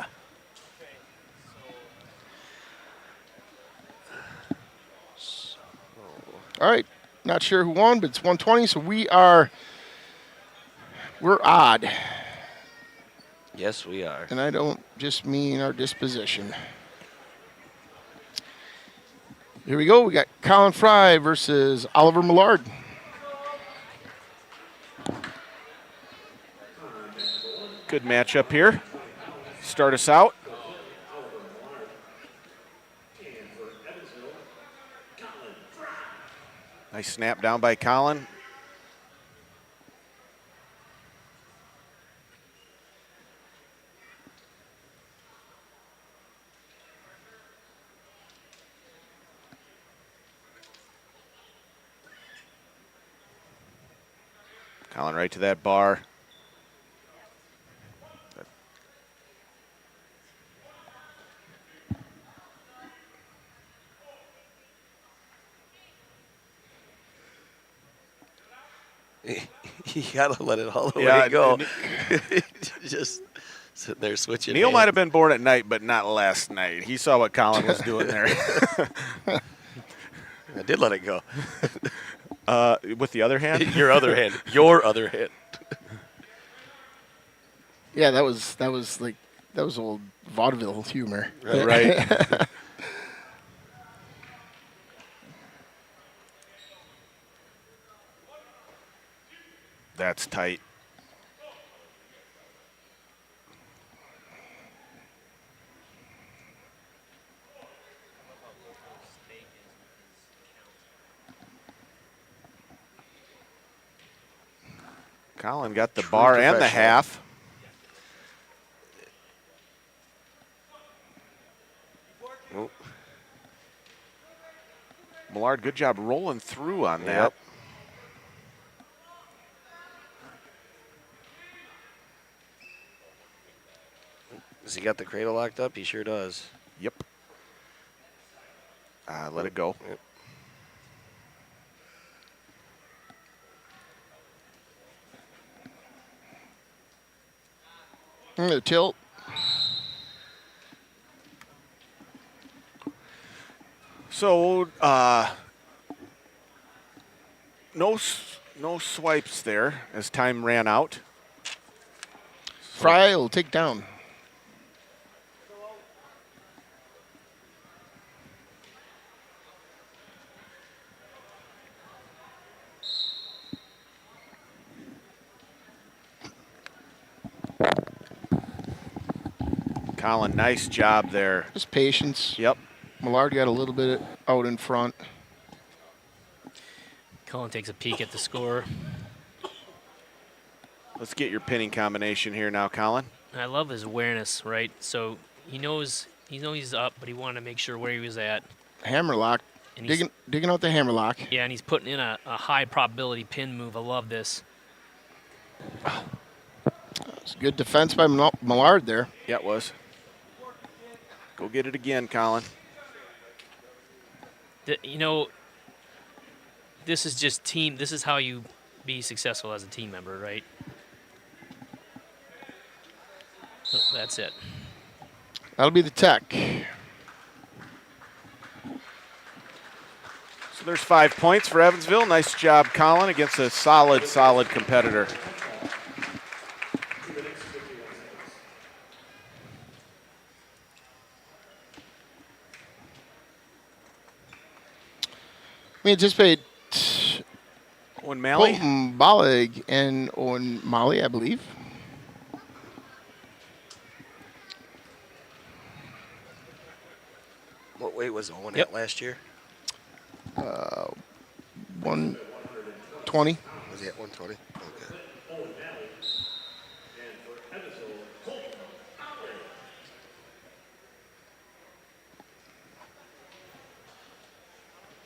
All right. Not sure who won, but it's 120, so we're odd.
Yes, we are.
And I don't just mean our disposition. Here we go. We got Colin Fry versus Oliver Millard.
Good matchup here. Start us out. Nice snap down by Colin. Colin right to that bar.
You gotta let it all the
Yeah,
way go. Just sitting there switching.
Neil
hands.
might have been born at night, but not last night. He saw what Colin was doing there.
I did let it go.
With the other hand?
Your other hand. Your other hand.
Yeah, that was old vaudeville humor.
Right. That's tight. Colin got the bar and the
professional.
half. Millard, good job rolling through on that.
Yep. Has he got the cradle locked up? He sure does.
Yep. Let it go.
Yep.
Tilt.
So, no swipes there as time ran out.
Fry will take down.
Colin, nice job there.
Just patience.
Yep.
Millard got a little bit out in front.
Colin takes a peek at the score.
Let's get your pinning combination here now, Colin.
I love his awareness, right? So he knows he's up, but he wanted to make sure where he was at.
Hammerlock.
And he's,
Digging out the hammerlock.
yeah, and he's putting in a high probability pin move. I love this.
It's good defense by Millard there.
Yeah, it was. Go get it again, Colin.
You know, this is just team. This is how you be successful as a team member, right? So that's it.
That'll be the tech.
So there's 5 points for Evansville. Nice job, Colin, against a solid competitor.
We anticipate
Owen Malley.
Colton Bollig and Owen Malley, I believe.
What weight was Owen
Yep.
at last year?
120.
Was he at 120? Okay.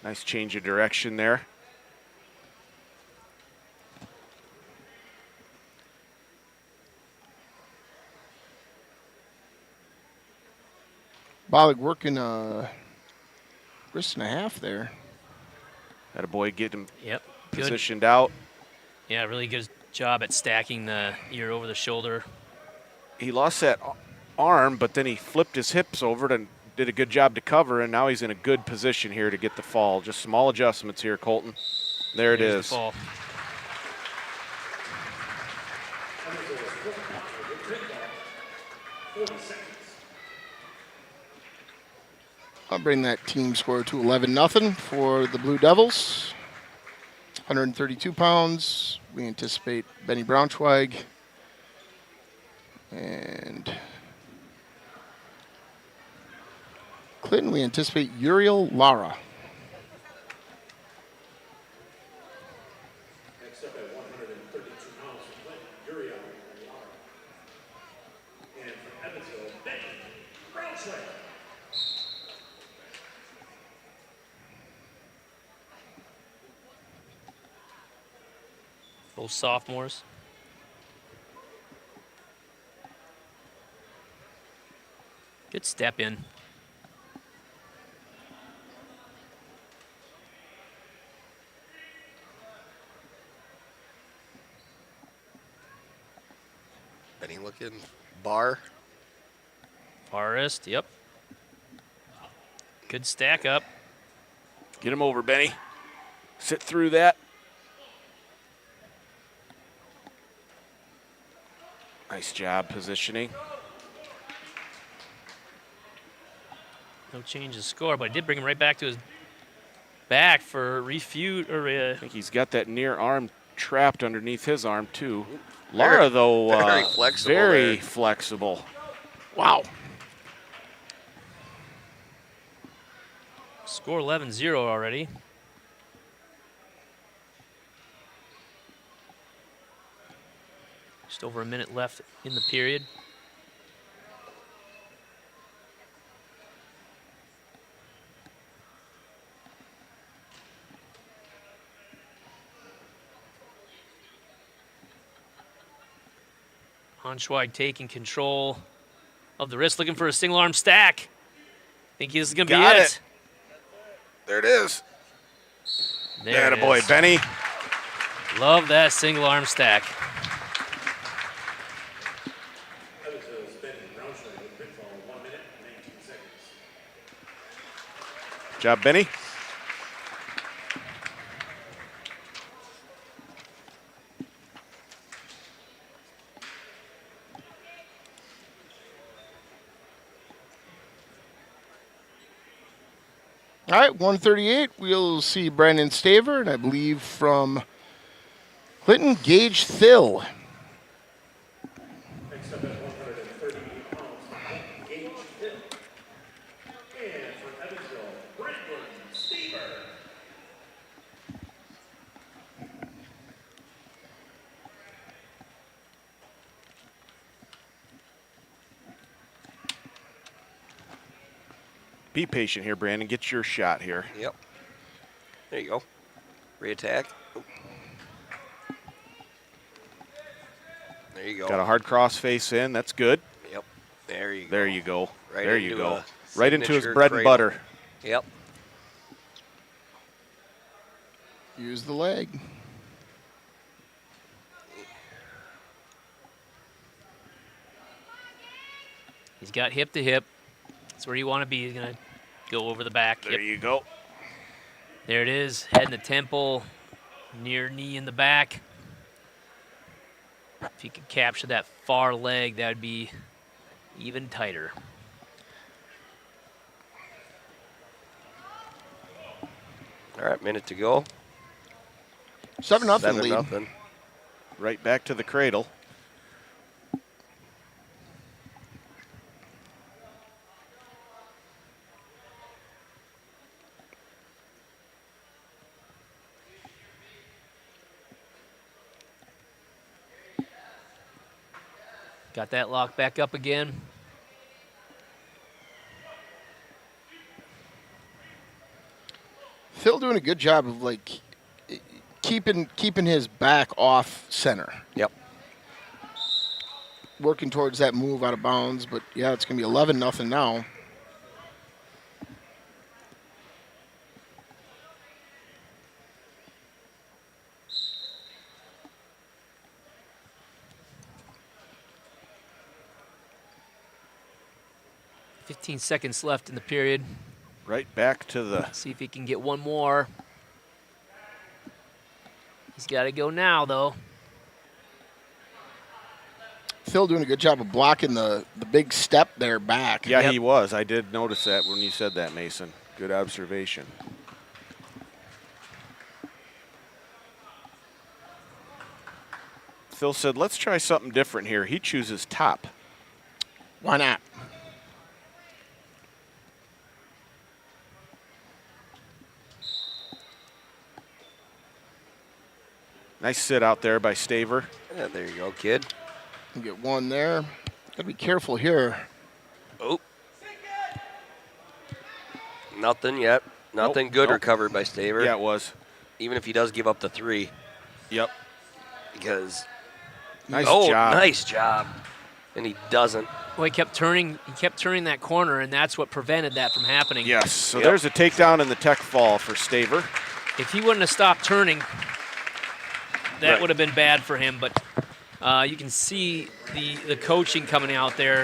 Nice change of direction there.
Bollig working wrist and a half there.
That a boy get him
Yep. Good.
positioned out.
Yeah, really good job at stacking the ear over the shoulder.
He lost that arm, but then he flipped his hips over it and did a good job to cover, and now he's in a good position here to get the fall. Just small adjustments here, Colton. There it
There's
is.
the fall.
I'll bring that team score to 11-0 for the Blue Devils. 132 pounds. We anticipate Benny Braunschweig and Clinton. We anticipate Uriel Lara.
Next up at 132 pounds from Clinton, Uriel Lara. And from Evansville, Benny Braunschweig.
Both sophomores. Good step in.
Benny looking bar.
Forrest, yep. Good stack up.
Get him over, Benny. Sit through that. Nice job positioning.
No change in score, but I did bring him right back to his back for refute or
I think he's got that near arm trapped underneath his arm, too. Lara, though,
very flexible
very
there.
flexible. Wow.
score 11-0 already. Just over a minute left in the period. Honschweig taking control of the wrist, looking for a single arm stack. Think this is going to be
Got
it.
it. There it is.
There it
Boy,
is.
Benny.
Love that single arm stack.
Evansville's Benny Braunschweig with pinfall, 1 minute and 19 seconds.
Good job, Benny.
All right, 138. We'll see Brandon Staver, and I believe from Clinton, Gage Thill.
Next up at 138 pounds, Gage Hill. And for Evansville, Brandon Stever.
Be patient here, Brandon. Get your shot here.
Yep. There you go. Re-attack. There you go.
Got a hard cross face in. That's good.
Yep. There you go.
There you go.
Right
there you
into
go.
a
Right into his
signature
bread and
cradle.
butter.
Yep.
Use the leg.
He's got hip to hip. That's where you want to be. He's going to go over the back.
There
Yep.
you go.
There it is. Head in the temple, near knee in the back. If you could capture that far leg, that would be even tighter.
All right, minute to go.
7-0
7
lead.
nothing.
Right back to the cradle.
Got that lock back up again.
Phil doing a good job of like keeping his back off center,
Yep.
working towards that move out of bounds. But yeah, it's gonna be 11-0 now.
$15 seconds left in the period.
Right back to the.
See if he can get one more. He's got to go now, though.
Phil doing a good job of blocking the big step there back.
Yeah,
Yep.
he was. I did notice that when you said that, Mason. Good observation. Phil said, let's try something different here. He chooses top.
Why not?
Nice sit out there by Staver.
Yeah, there you go, kid.
You get one there. Gotta be careful here.
Oh. Nothing yet. Nothing
Nope,
good
nope.
recovered by Staver.
Yeah, it was.
Even if he does give up the 3.
Yep.
Because
Nice
oh,
job.
nice job. And he doesn't.
Well, he kept turning that corner, and that's what prevented that from happening.
Yes. So
Yep.
there's a takedown in the tech fall for Staver.
If he wouldn't have stopped turning, that
Right.
would have been bad for him. But you can see the coaching coming out there,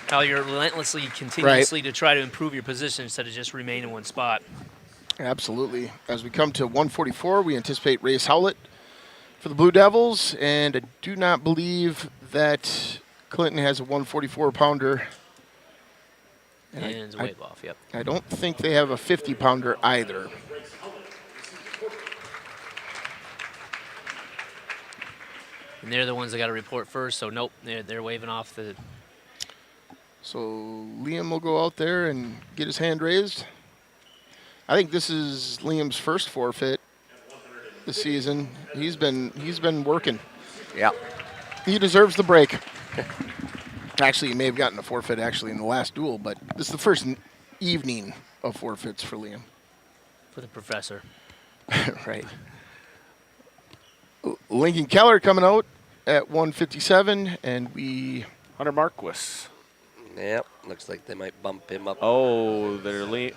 how you're relentlessly, continuously to try to improve your position instead of just remain in one spot.
Absolutely. As we come to 144, we anticipate Reyes Howlett for the Blue Devils, and I do not believe that Clinton has a 144-pounder.
And it's
I-
weight off, yep.
I don't think they have a 50-pounder either.
And they're the ones that got to report first, so nope, they're waving off the.
So Liam will go out there and get his hand raised. I think this is Liam's first forfeit this season. He's been working.
Yeah.
He deserves the break. Actually, he may have gotten a forfeit actually in the last duel, but this is the first evening of forfeits for Liam.
For the professor.
Right. Lincoln Keller coming out at 157, and we
Hunter Marquis.
Yep, looks like they might bump him up.
Oh,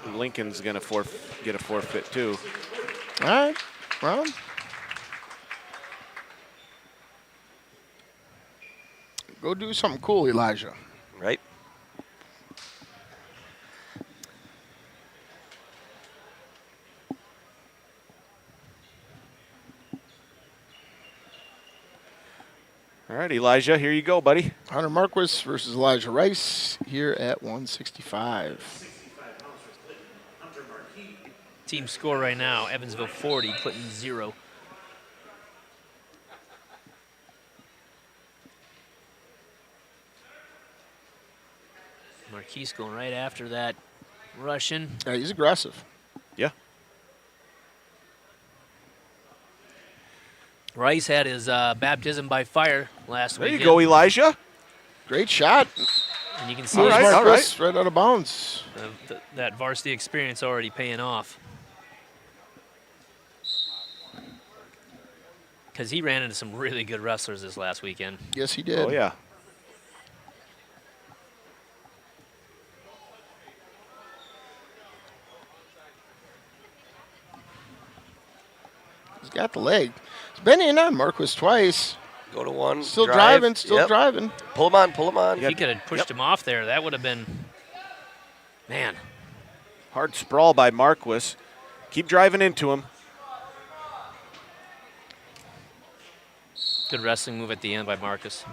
Lincoln's going to get a forfeit too.
all right. Well, go do something cool, Elijah.
Right?
All right, Elijah, here you go, buddy.
Hunter Marquis versus Elijah Rice here at 165.
Team score right now, Evansville 40, Clinton 0. Marquise going right after that Russian.
Yeah, he's aggressive.
Yeah.
Rice had his baptism by fire last
There
weekend.
you go, Elijah.
Great shot.
And you can see
All
his
right, all
Marquis right out of bounds.
that varsity experience already paying off. Because he ran into some really good wrestlers this last weekend.
Yes, he did.
Oh, yeah.
He's got the leg. He's been in on Marquis twice.
Go to one.
Still
drive.
driving, still
Yep.
driving.
Pull him on, pull him on.
If he could have pushed him off there, that would have been, man.
Hard sprawl by Marquis. Keep driving into him.
Good wrestling move at the end by Marcus.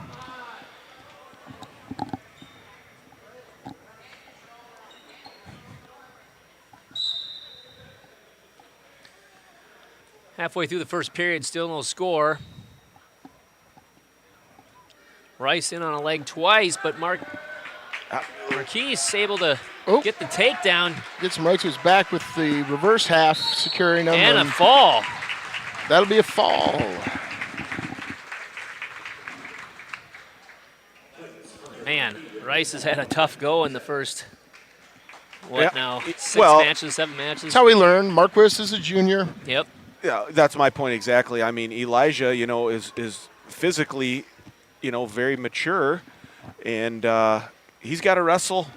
Halfway through the first period, still no score. Rice in on a leg twice, but Marquise able to
Oh.
get the takedown
Gets him right to his back with the reverse half, securing him.
and a fall.
That'll be a fall.
Man, Rice has had a tough go in the first,
Yeah.
now, 6
Well-
matches, 7 matches?
That's how we learn. Marquis is a junior.
Yep.
Yeah, that's my point exactly. I mean, Elijah, is physically, very mature, and he's got to wrestle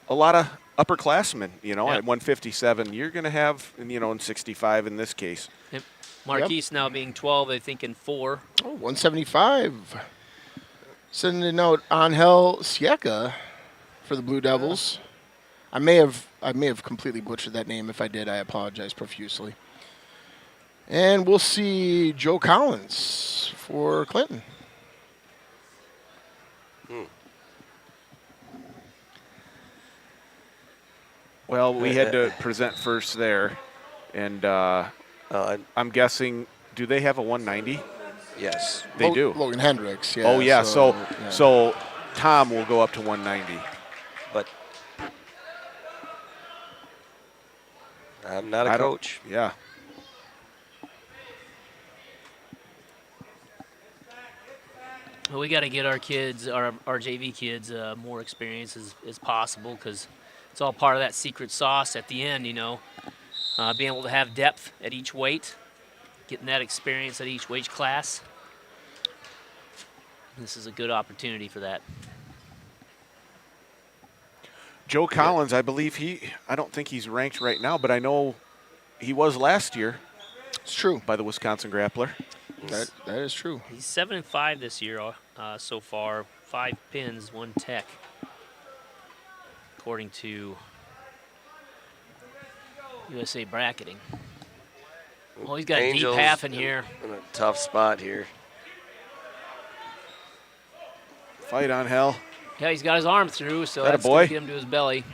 a lot of upperclassmen. At 157, you're going to have, in 65 in this case.
Yep. Marquise now being 12, I think, in 4.
Oh, 175. Sending a note, Angel Sieca for the Blue Devils. I may have completely butchered that name. If I did, I apologize profusely. And we'll see Joe Collins for Clinton.
Well, we had to present first there, and I'm guessing, do they have a 190?
Yes.
They do.
Logan Hendricks, yeah.
Oh, yeah. So,
yeah.
so Tom will go up to 190.
But I'm not a
I don't-
coach.
Yeah.
Well, we got to get our kids, our JV kids, more experience as possible, because it's all part of that secret sauce at the end, being able to have depth at each weight, getting that experience at each weight class. This is a good opportunity for that.
Joe Collins, I believe I don't think he's ranked right now, but I know he was last year
It's true.
by the Wisconsin Grappler.
That is true.
He's 7-5 this year so far, 5 pins, 1 tech, according to USA Bracketing. Well, he's got
Angels
a deep half in here.
In a tough spot here.
Fight on hell.
Yeah, he's got his arm through, so
That a
that's
boy?
going to get him to his belly.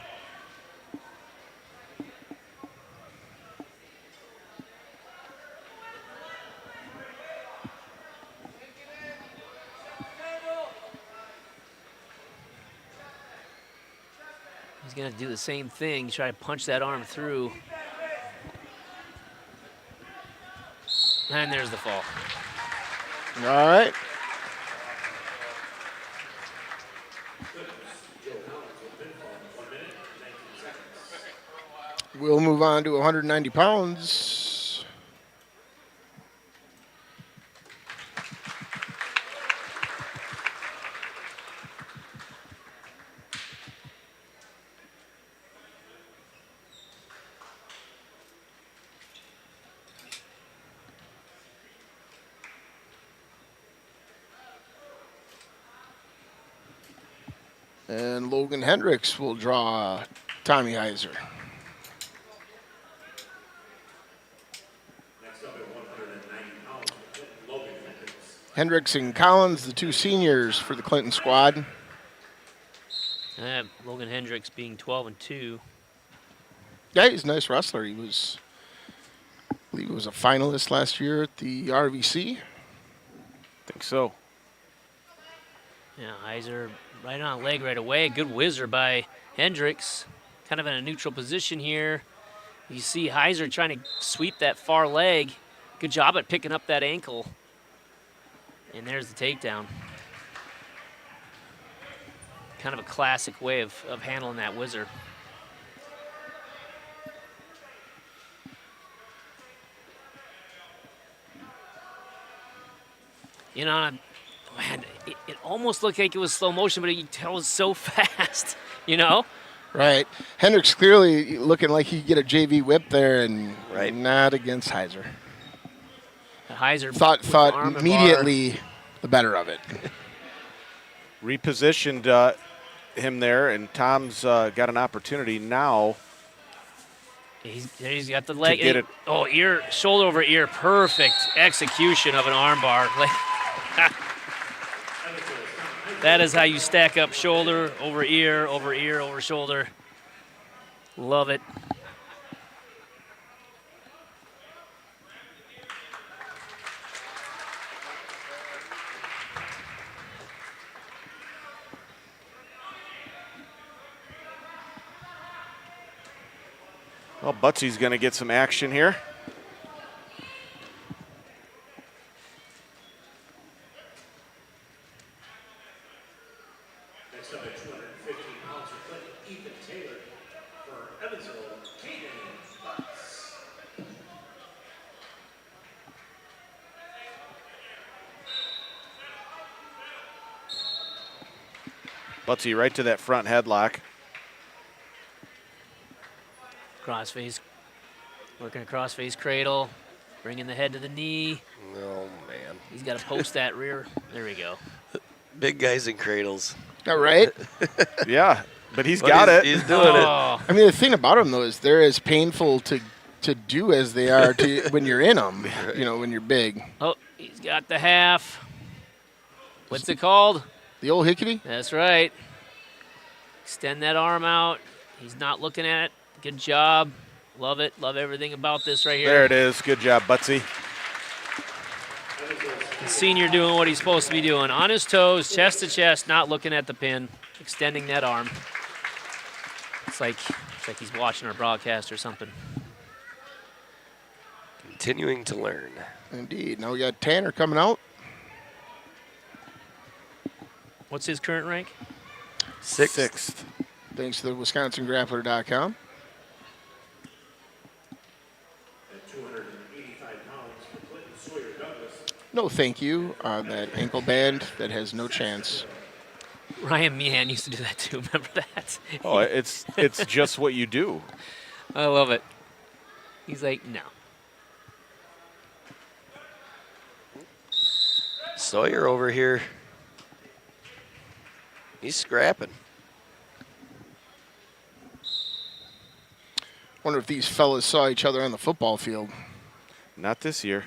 He's going to do the same thing, try to punch that arm through. And there's the fall.
All right. We'll move on to 190 pounds. And Logan Hendricks will draw Tommy Heiser.
Next up at 190 pounds, Logan Hendricks.
Hendricks and Collins, the two seniors for the Clinton squad.
Logan Hendricks being 12-2.
Yeah, he's a nice wrestler. He was, I believe he was a finalist last year at the RVC.
Think so.
Yeah, Heiser right on leg right away. Good whizzer by Hendricks. Kind of in a neutral position here. You see Heiser trying to sweep that far leg. Good job at picking up that ankle. And there's the takedown. Kind of a classic way of handling that whizzer. You know, man, it almost looked like it was slow motion, but you can tell it was so fast, you know?
Right. Hendricks clearly looking like he could get a JV whip there, and
Right.
not against Heiser.
Heiser
Thought
with the arm and
immediately the better of it.
Repositioned him there, and Tom's got an opportunity now.
He's got the leg.
get it.
Oh, ear, shoulder over ear. Perfect execution of an armbar. That is how you stack up shoulder over ear, over ear, over shoulder. Love it.
Well, Butsy's going to get some action here.
Next up at 215 pounds for Clinton, Ethan Taylor. For Evansville, Caden Butts.
Butsy right to that front headlock.
Crossface. Working a crossface cradle. Bringing the head to the knee.
Oh, man.
He's got to post that rear. There we go.
Big guys in cradles.
All right.
Yeah, but he's
But
got it.
He's doing it.
Oh,
I mean, the thing about them, though, is they're as painful to do as they are to when you're in them, you know, when you're big.
oh, he's got the half. What's it called?
The old hickety?
That's right. Extend that arm out. He's not looking at it. Good job. Love it. Love everything about this right here.
There it is. Good job, Butsy.
The senior doing what he's supposed to be doing. On his toes, chest to chest, not looking at the pin. Extending that arm. It's like he's watching our broadcast or something.
Continuing to learn.
Indeed. Now we got Tanner coming out.
What's his current rank?
Sixth.
Thanks to the WisconsinGrappler.com.
At 285 pounds for Clinton Sawyer Douglas.
No thank you on that ankle band. That has no chance.
Ryan Meehan used to do that too. Remember that?
Oh, it's just what you do.
I love it. He's like, no.
Sawyer over here. He's scrapping.
Wonder if these fellas saw each other on the football field.
Not this year,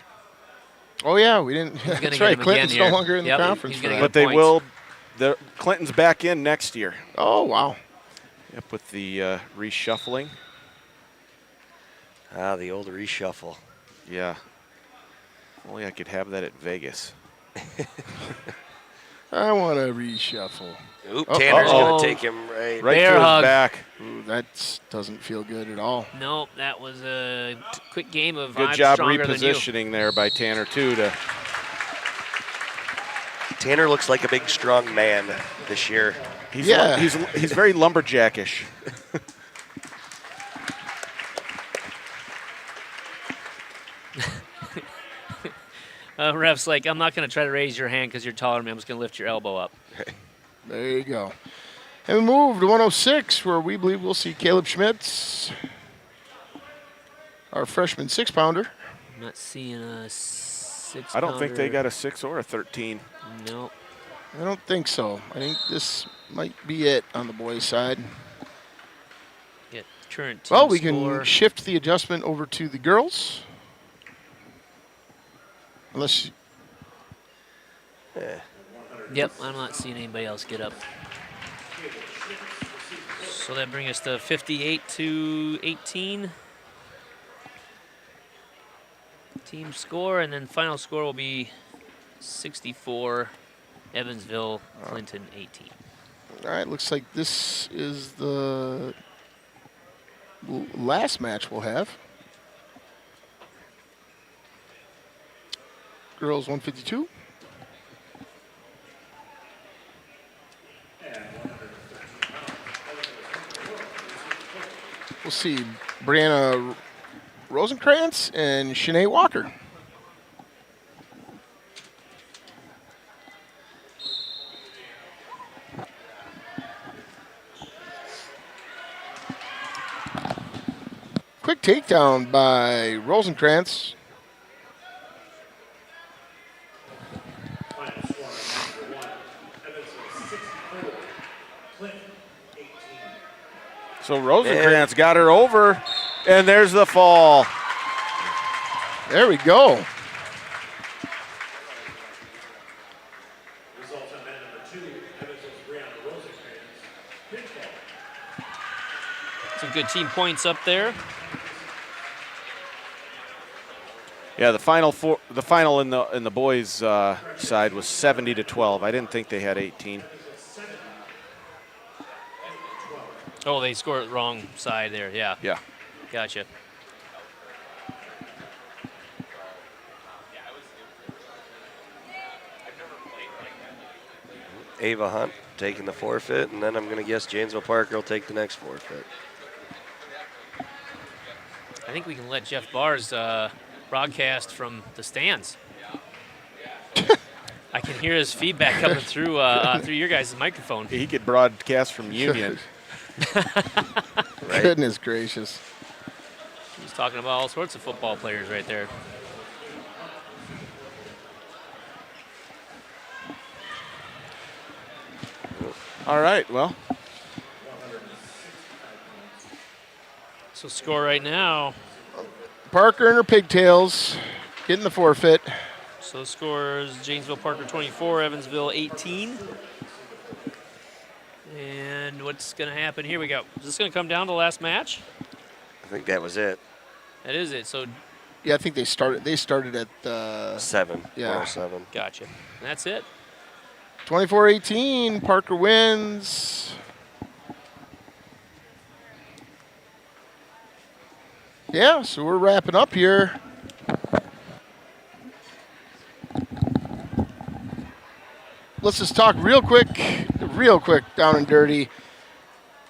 Oh, yeah, we didn't.
gonna
That's
get
right.
him
Clinton's
again
no
here.
longer in
Yep,
the conference
he's
for
gonna
that.
but they
points.
will. The Clinton's back in next year.
Oh, wow.
Yep, with the reshuffling.
Ah, the old reshuffle.
Yeah. Only I could have that at Vegas.
I want to reshuffle.
Oop,
Oh,
Tanner's
uh-oh.
going to take him right.
Right
Bear
to
hug.
his back.
Ooh, that doesn't feel good at all.
Nope, that was a quick game of
Good
I'm
job
stronger than you.
repositioning there by Tanner, too.
Tanner looks like a big, strong man this year.
He's
Yeah.
he's very lumberjackish.
Ref's like, I'm not going to try to raise your hand because you're taller than me. I'm just going to lift your elbow up.
There you go. And we move to 106, where we believe we'll see Caleb Schmitz, our freshman 6-pounder.
I'm not seeing a 6.
I don't think they got a 6 or a 13.
Nope.
I don't think so. I think this might be it on the boys' side.
Get current team
Well, we
score.
can shift the adjustment over to the girls. Unless,
Yep, I'm not seeing anybody else get up. So that brings us to 58-18. Team score, and then final score will be 64, Evansville, Clinton 18.
all right, looks like this is the last match we'll have. Girls 152. We'll see Brianna Rosenkrantz and Shanae Walker. Quick takedown by Rosenkrantz.
Final score, number 1, Evansville 64, Clinton 18.
So Rosenkrantz got her over, and there's the fall.
There we go.
Results on mat number 2, Evansville's Brianna Rosenkrantz, pinfall.
Some good team points up there.
Yeah, the final in the boys' side was 70-12. I didn't think they had 18.
Oh, they scored wrong side there. Yeah,
Yeah.
gotcha.
Ava Hunt taking the forfeit, and then I'm going to guess Janesville Parker will take the next forfeit.
I think we can let Jeff Bars broadcast from the stands. I can hear his feedback coming through through your guys' microphone.
He could broadcast from Union.
Right.
Goodness gracious.
He's talking about all sorts of football players right there.
All right, well,
So score right now.
Parker and her pigtails getting the forfeit.
So the score is Janesville Parker 24, Evansville 18. And what's going to happen? Here we go. Is this going to come down to the last match?
I think that was it.
That is it. So
Yeah, I think they started at
7.
Yeah.
7.
gotcha. And that's it.
24-18. Parker wins. Yeah, so we're wrapping up here. Let's just talk real quick down and dirty.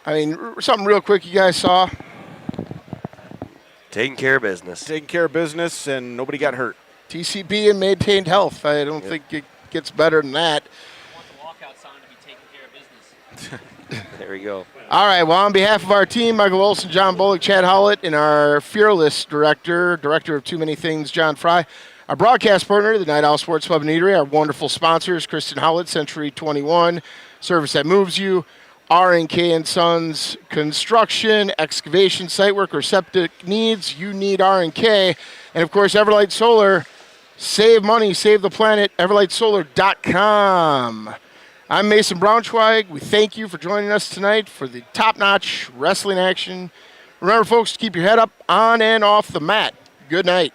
I mean, something real quick you guys saw.
Taking care of business.
taking care of business, and nobody got hurt.
TCB and maintained health. I don't think it gets better than that.
I want the walkout sound to be taking care of business.
There we go.
All right, well, on behalf of our team, Michael Olson, John Bullock, Chad Hollett, and our fearless director of Too Many Things, John Fry, our broadcast partner, the Night Owl Sports Pub and Eatery, our wonderful sponsors, Kristen Hollett, Century 21, Service That Moves You, R&K and Sons Construction, excavation, site work, or septic needs, you need R&K. And, of course, Everlight Solar. Save money, save the planet, everlightsolar.com. I'm Mason Braunschweig. We thank you for joining us tonight for the top-notch wrestling action. Remember, folks, to keep your head up on and off the mat. Good night.